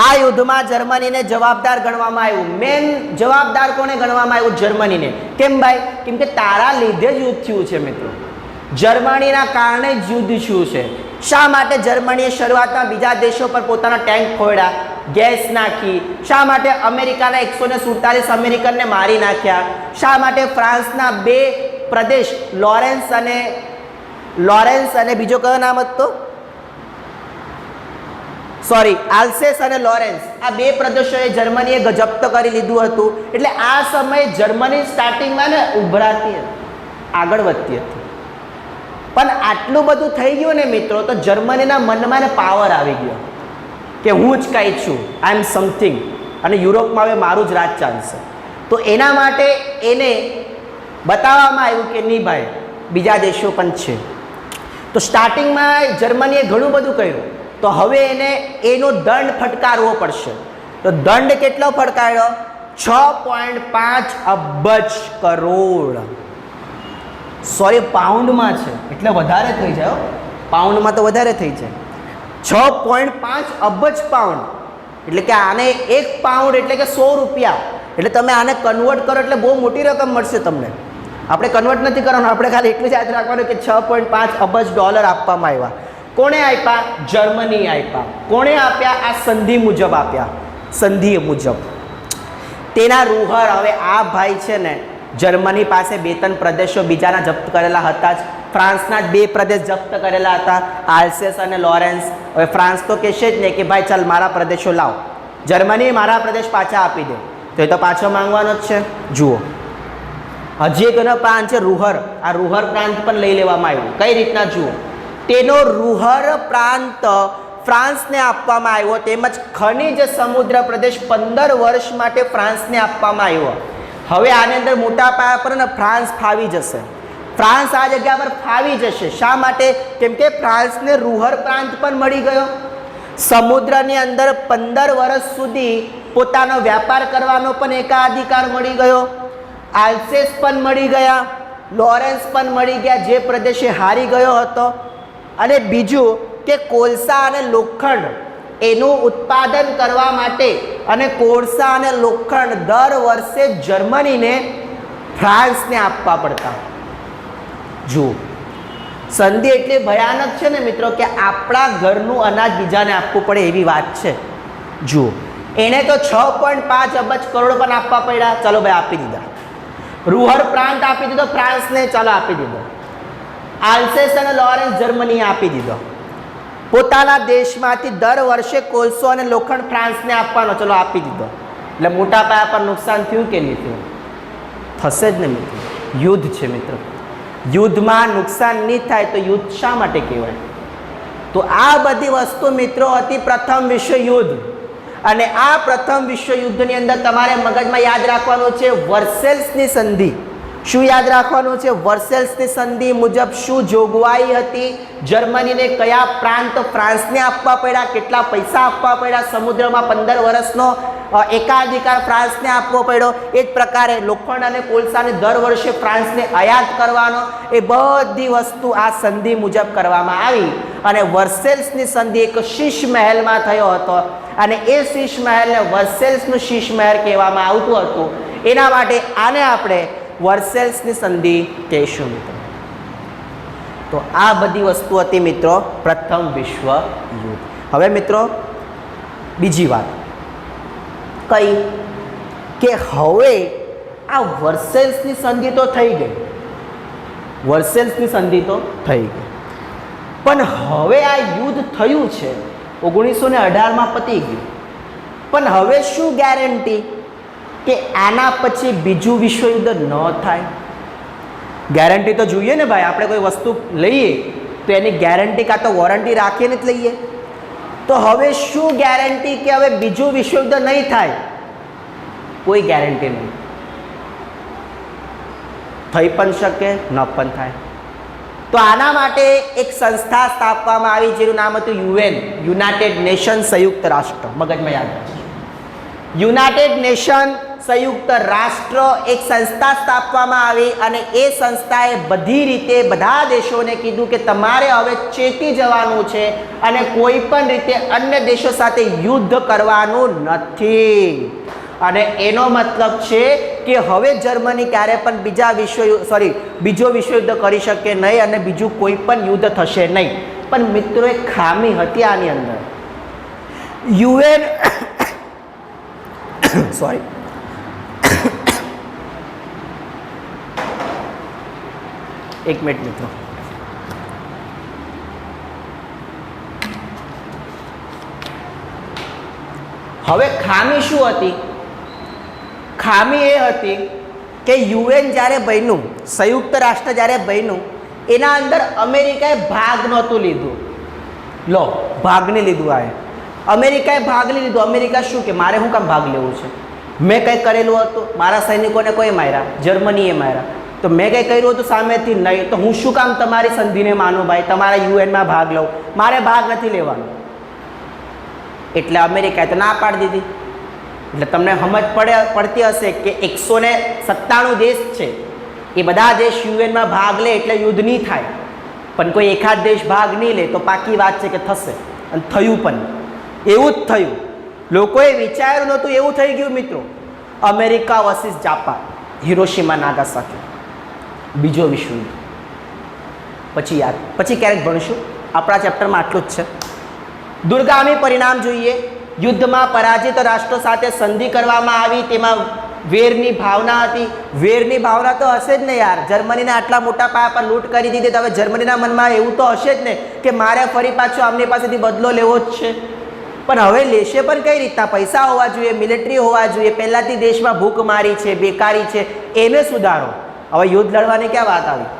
આ યુદ્ધમાં જર્મનીને જવાબદાર ગણવામાં આવ્યું. મેન જવાબદાર કોને ગણવામાં આવ્યું? જર્મનીને. કેમ ભાઈ? કેમ કે તારા લીધે જ યુદ્ધ થયું છે મિત્રો. જર્મનીના કારણે જ યુદ્ધ થયું છે. શા માટે જર્મનીએ શરૂઆતમાં બીજા દેશો પર પોતાના ટેન્ક ફોડ્યા, ગેસ નાખી? શા માટે અમેરિકાના 147 અમેરિકનને મારી નાખ્યા? શા માટે ફ્રાન્સના 2 પ્રદેશ લોરેન્સ અને બીજો કયો નામ હતો? આલ્સેસ અને લોરેન્સ. આ 2 પ્રદેશોએ જર્મનીએ જપ્ત કરી લીધું હતું. એટલે આ સમયે જર્મની સ્ટાર્ટિંગમાં ને ઉભરાતી હતી, આગળ વધતી હતી. પણ આટલું બધું થઈ ગયું ને મિત્રો, તો જર્મનીના મનમાં પાવર આવી ગયો કે હું જ કાંઈ છું, આઈ એમ સમથિંગ, અને યુરોપમાં હવે મારું જ રાજ ચાલશે. તો એના માટે એને બતાવવામાં આવ્યું કે નહીં ભાઈ, બીજા દેશો પણ છે. તો સ્ટાર્ટિંગમાં જર્મનીએ ઘણું બધું કર્યું, તો હવે એને એનો દંડ ફટકારવો પડશે. તો દંડ કેટલો ફટકાર્યો? 6.5 અબજ કરોડ, સોરી પાઉન્ડમાં છે એટલે વધારે થઈ જાય, પાઉન્ડમાં તો વધારે થઈ જાય, 6.5 અબજ પાઉન્ડ, એટલે કે આને 1 પાઉન્ડ એટલે કે 100 રૂપિયા, એટલે તમે આને કન્વર્ટ કરો એટલે બહુ મોટી રકમ મળશે તમને. આપણે કન્વર્ટ નથી કરવાનું, આપણે ખાલી એટલું જ યાદ રાખવાનું કે 6.5 અબજ ડોલર આપવામાં આવ્યા. કોણે આપ્યા? જર્મની આપ્યા. કોણે આપ્યા? આ સંધિ મુજબ આપ્યા, સંધિ મુજબ. તેના રૂહર, હવે આ ભાઈ છે ને જર્મની પાસે 2-3 પ્રદેશો બીજાના જપ્ત કરેલા હતા જ, ફ્રાન્સના જ 2 પ્રદેશ જપ્ત કરેલા હતા, આલ્સેસ અને લોરેન્સ. હવે ફ્રાન્સ તો કહેશે જ ને કે ભાઈ ચાલ મારા પ્રદેશો લાવ, જર્મની મારા પ્રદેશ પાછા આપી દે, તો એ તો પાછો માંગવાનો જ છે. જુઓ હજી એક એનો પ્રાંત છે રૂહર, આ રૂહર પ્રાંત પણ લઈ લેવામાં આવ્યું. કઈ રીતના? જુઓ, તેનો રૂહર પ્રાંત ફ્રાન્સને આપવામાં આવ્યો, તેમજ ખનિજ સમુદ્ર પ્રદેશ 15 વર્ષ માટે ફ્રાન્સને આપવામાં આવ્યો. હવે આની અંદર મોટા પાયા પર ને ફ્રાન્સ ફાવી જશે, ફ્રાન્સ આ જગ્યા પર ફાવી જશે. શા માટે? કેમ કે ફ્રાન્સને રૂહર પ્રાંત પણ મળી ગયો, સમુદ્રની અંદર 15 વર્ષ સુધી પોતાનો વ્યાપાર કરવાનો પણ એકાધિકાર મળી ગયો, આલ્સેસ પણ મળી ગયા, લોરેન્સ પણ મળી ગયા જે પ્રદેશે હારી ગયો હતો. અને બીજું કે કોલસા અને લોખંડ એનું ઉત્પાદન કરવા માટે અને કોલસા અને લોખંડ દર વર્ષે જર્મનીને ફ્રાન્સને આપવા પડતા. જુઓ સંધિ એટલી ભયાનક છે ને મિત્રો કે આપણા ઘરનું અનાજ બીજાને આપવું પડે એવી વાત છે. જુઓ એણે તો 6.5 અબજ કરોડ પણ આપવા પડ્યા, ચાલો ભાઈ આપી દીધા. રૂહર પ્રાંત આપી દીધો ફ્રાન્સને, ચાલો આપી દીધો. આલ્સેસ અને લોરેન્સ જર્મનીએ આપી દીધો. પોતાના દેશમાંથી દર વર્ષે કોલસો અને લોખંડ ફ્રાન્સને આપવાનો, ચલો આપી દીધો. એટલે મોટા પાયા પર નુકસાન થયું કે નહીં થયું? થશે જ ને મિત્રો, યુદ્ધ છે મિત્રો, યુદ્ધમાં નુકસાન નહીં થાય તો યુદ્ધ શા માટે કહેવાય? તો આ બધી વસ્તુ મિત્રો હતી પ્રથમ વિશ્વયુદ્ધ. અને આ પ્રથમ વિશ્વયુદ્ધની અંદર તમારે મગજમાં યાદ રાખવાનું છે વર્સેલ્સની સંધિ. શું યાદ રાખવાનું છે? વર્સેલ્સની સંધિ મુજબ શું જોગવાઈ હતી, જર્મનીને કયા પ્રાંત ફ્રાન્સને આપવા પડ્યા, કેટલા પૈસા આપવા પડ્યા, સમુદ્રમાં 15 વર્ષનો એકાધિકાર ફ્રાન્સને આપવો પડ્યો, એ જ પ્રકારે લોખંડ અને કોલસાને દર વર્ષે ફ્રાન્સને આયાત કરવાનો, એ બધી વસ્તુ આ સંધિ મુજબ કરવામાં આવી. અને વર્સેલ્સની સંધિ એક શીશ મહેલમાં થયો હતો, અને એ શીશ મહેલને વર્સેલ્સનું શીશ મહેલ કહેવામાં આવતું હતું. એના માટે આને આપણે વર્સેલ્સની સંધિ કહેશું મિત્રો. તો આ બધી વસ્તુ હતી મિત્રો પ્રથમ વિશ્વ યુદ્ધ. હવે મિત્રો બીજી વાત કઈ કે હવે આ વર્સેલ્સની સંધિ તો થઈ ગઈ, વર્સેલ્સની સંધિ તો થઈ ગઈ, પણ હવે આ યુદ્ધ થયું છે 1918માં પતી ગયું, પણ હવે શું ગેરંટી કે આના પછી બીજું વિશ્વયુદ્ધ ન થાય? ગેરંટી તો જોઈએ ને ભાઈ, આપણે કોઈ વસ્તુ લઈએ તો એની ગેરંટી કાં તો વોરંટી રાખીને જ લઈએ. તો હવે શું ગેરંટી કે હવે બીજું વિશ્વયુદ્ધ નહીં થાય? કોઈ ગેરંટી નહીં. થઈ પણ શકે, ન પણ થાય. તો આના માટે એક સંસ્થા સ્થાપવામાં આવી જેનું નામ હતું UN, યુનાઇટેડ નેશન સંયુક્ત રાષ્ટ્ર. મગજમાં યાદ રાખજો, યુનાઇટેડ નેશન સંયુક્ત રાષ્ટ્ર એક સંસ્થા સ્થાપવામાં આવી. અને એ સંસ્થાએ બધી રીતે બધા દેશોને કીધું કે તમારે હવે ચેતી જવાનું છે અને કોઈ પણ રીતે અન્ય દેશો સાથે યુદ્ધ કરવાનું નથી. અને એનો મતલબ છે કે હવે જર્મની ક્યારે પણ બીજો વિશ્વયુદ્ધ કરી શકે નહીં અને બીજું કોઈ પણ યુદ્ધ થશે નહીં. પણ મિત્રો એક ખામી હતી આની અંદર. UN સોરી એક મિનિટ મિત્રો, હવે ખામી શું હતી? ખામી એ હતી કે UN જ્યારે બન્યું, સંયુક્ત રાષ્ટ્ર જ્યારે બન્યું, એના અંદર અમેરિકાએ ભાગ નહોતું લીધું. લો ભાગ નહીં લીધું. આ અમેરિકાએ ભાગ નહીં લીધું. અમેરિકા શું કે મારે શું કામ ભાગ લેવું છે? મેં કંઈ કરેલું હતું? મારા સૈનિકોને કોઈ માર્યા? જર્મનીએ માર્યા. તો મેં કંઈ કર્યું હતું સામેથી? નહીં. તો હું શું કામ તમારી સંધિને માનું ભાઈ, તમારા UN-માં ભાગ લઉં? મારે ભાગ નથી લેવાનો. એટલે અમેરિકાએ તો ના પાડી દીધી. એટલે તમને સમજ પડતી હશે કે 197 દેશ છે, એ બધા દેશ યુએનમાં ભાગ લે એટલે યુદ્ધ નહીં થાય, પણ કોઈ એકાદ દેશ ભાગ નહીં લે તો પાકી વાત છે કે થશે, અને થયું પણ એવું જ થયું. લોકોએ વિચાર્યું નહોતું એવું થઈ ગયું મિત્રો. America versus Japan, Hiroshima Nagasaki, બીજો વિશ્વયુદ્ધ. પછી ક્યારેક ભણીશું, આપણા ચેપ્ટરમાં આટલું જ છે. દૂરગામી પરિણામ જોઈએ. યુદ્ધમાં પરાજિત રાષ્ટ્રો સાથે સંધિ કરવામાં આવી, તેમાં વેરની ભાવના હતી. વેરની ભાવના તો હશે જ ને યાર, જર્મનીને આટલા મોટા પાયા પર લૂંટ કરી દીધી, તો હવે જર્મનીના મનમાં એવું તો હશે જ ને કે મારે ફરી પાછો આમની પાસેથી બદલો લેવો જ છે. પણ હવે લેશે પણ કઈ રીતના? પૈસા હોવા જોઈએ, મિલિટરી હોવા જોઈએ, પહેલાંથી દેશમાં ભૂખમારી છે, બેકારી છે, એને સુધારો. હવે યુદ્ધ લડવાની ક્યાં વાત આવી?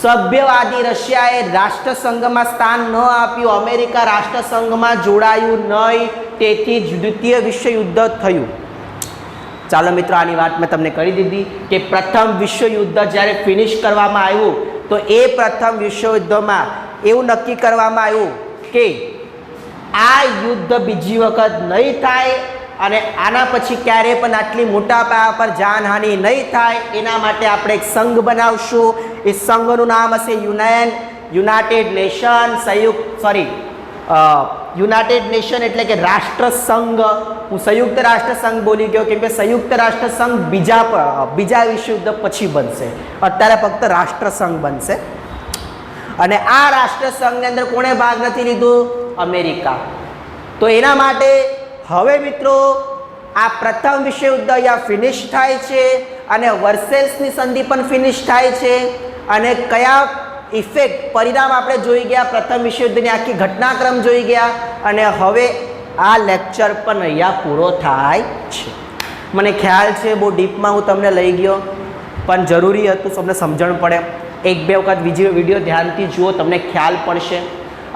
સભ્યવાદી રશિયાએ રાષ્ટ્રસંઘમાં સ્થાન ન આપ્યું, અમેરિકા રાષ્ટ્રસંઘમાં જોડાયું નહીં, તેથી જ દ્વિતીય વિશ્વયુદ્ધ થયું. ચાલો મિત્રો, આની વાત મેં તમને કરી દીધી કે પ્રથમ વિશ્વયુદ્ધ જ્યારે ફિનિશ કરવામાં આવ્યું તો એ પ્રથમ વિશ્વયુદ્ધમાં એવું નક્કી કરવામાં આવ્યું કે આ યુદ્ધ બીજી વખત નહીં થાય અને આના પછી ક્યારેય પણ આટલી મોટા પાયા પર જાનહાનિ નહીં થાય, એના માટે આપણે એક સંઘ બનાવશું. એ સંઘનું નામ હશે યુનાઇટેડ નેશન, એટલે કે રાષ્ટ્રસંઘ. હું સંયુક્ત રાષ્ટ્રસંઘ બોલી ગયો કેમ કે સંયુક્ત રાષ્ટ્રસંઘ બીજા વિશ્વયુદ્ધ પછી બનશે, અત્યારે ફક્ત રાષ્ટ્રસંઘ બનશે. અને આ રાષ્ટ્રસંઘની અંદર કોણે ભાગ નથી લીધું? અમેરિકા. તો એના માટે હવે મિત્રો આ પ્રથમ વિશ્વયુદ્ધ અહીંયા ફિનિશ થાય છે અને વર્સેલ્સની સંધિ પણ ફિનિશ થાય છે. અને કયા ઇફેક્ટ પરિણામ આપણે જોઈ ગયા, પ્રથમ વિશ્વયુદ્ધની આખી ઘટનાક્રમ જોઈ ગયા. અને હવે આ લેક્ચર પણ અહીંયા પૂરો થાય છે. મને ખ્યાલ છે બહુ ડીપમાં હું તમને લઈ ગયો, પણ જરૂરી હતું, તમને સમજણ પડે. એક બે વખત બીજી વિડીયો ધ્યાનથી જુઓ, તમને ખ્યાલ પડશે.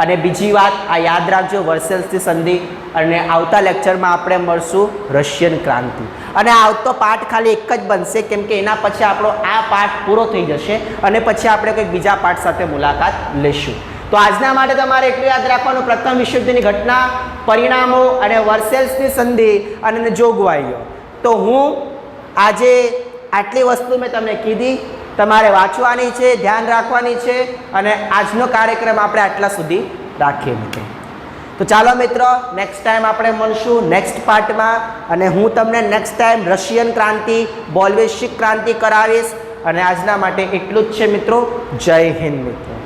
અને બીજી વાત આ યાદ રાખજો, વર્સેલ્સની સંધિ. અને આવતા લેક્ચરમાં આપણે મળશું રશિયન ક્રાંતિ. અને આવતો પાઠ ખાલી એક જ બનશે કેમ કે એના પછી આપણો આ પાઠ પૂરો થઈ જશે અને પછી આપણે કંઈક બીજા પાઠ સાથે મુલાકાત લઈશું. તો આજના માટે તમારે એટલું યાદ રાખવાનું, પ્રથમ વિશ્વયુદ્ધની ઘટના, પરિણામો અને વર્સેલ્સની સંધિ અને જોગવાઈઓ. તો હું આજે આટલી વસ્તુ મેં તમને કીધી, તમારે વાંચવાની છે, ધ્યાન રાખવાની છે. અને આજનો કાર્યક્રમ આપણે આટલા સુધી રાખીએ મિત્રો. તો ચાલો મિત્રો, નેક્સ્ટ ટાઈમ આપણે મળશું નેક્સ્ટ પાર્ટમાં. અને હું તમને નેક્સ્ટ ટાઈમ રશિયન ક્રાંતિ, બોલ્શેવિક ક્રાંતિ કરાવીશ. અને આજના માટે એટલું જ છે મિત્રો. જય હિન્દ મિત્રો.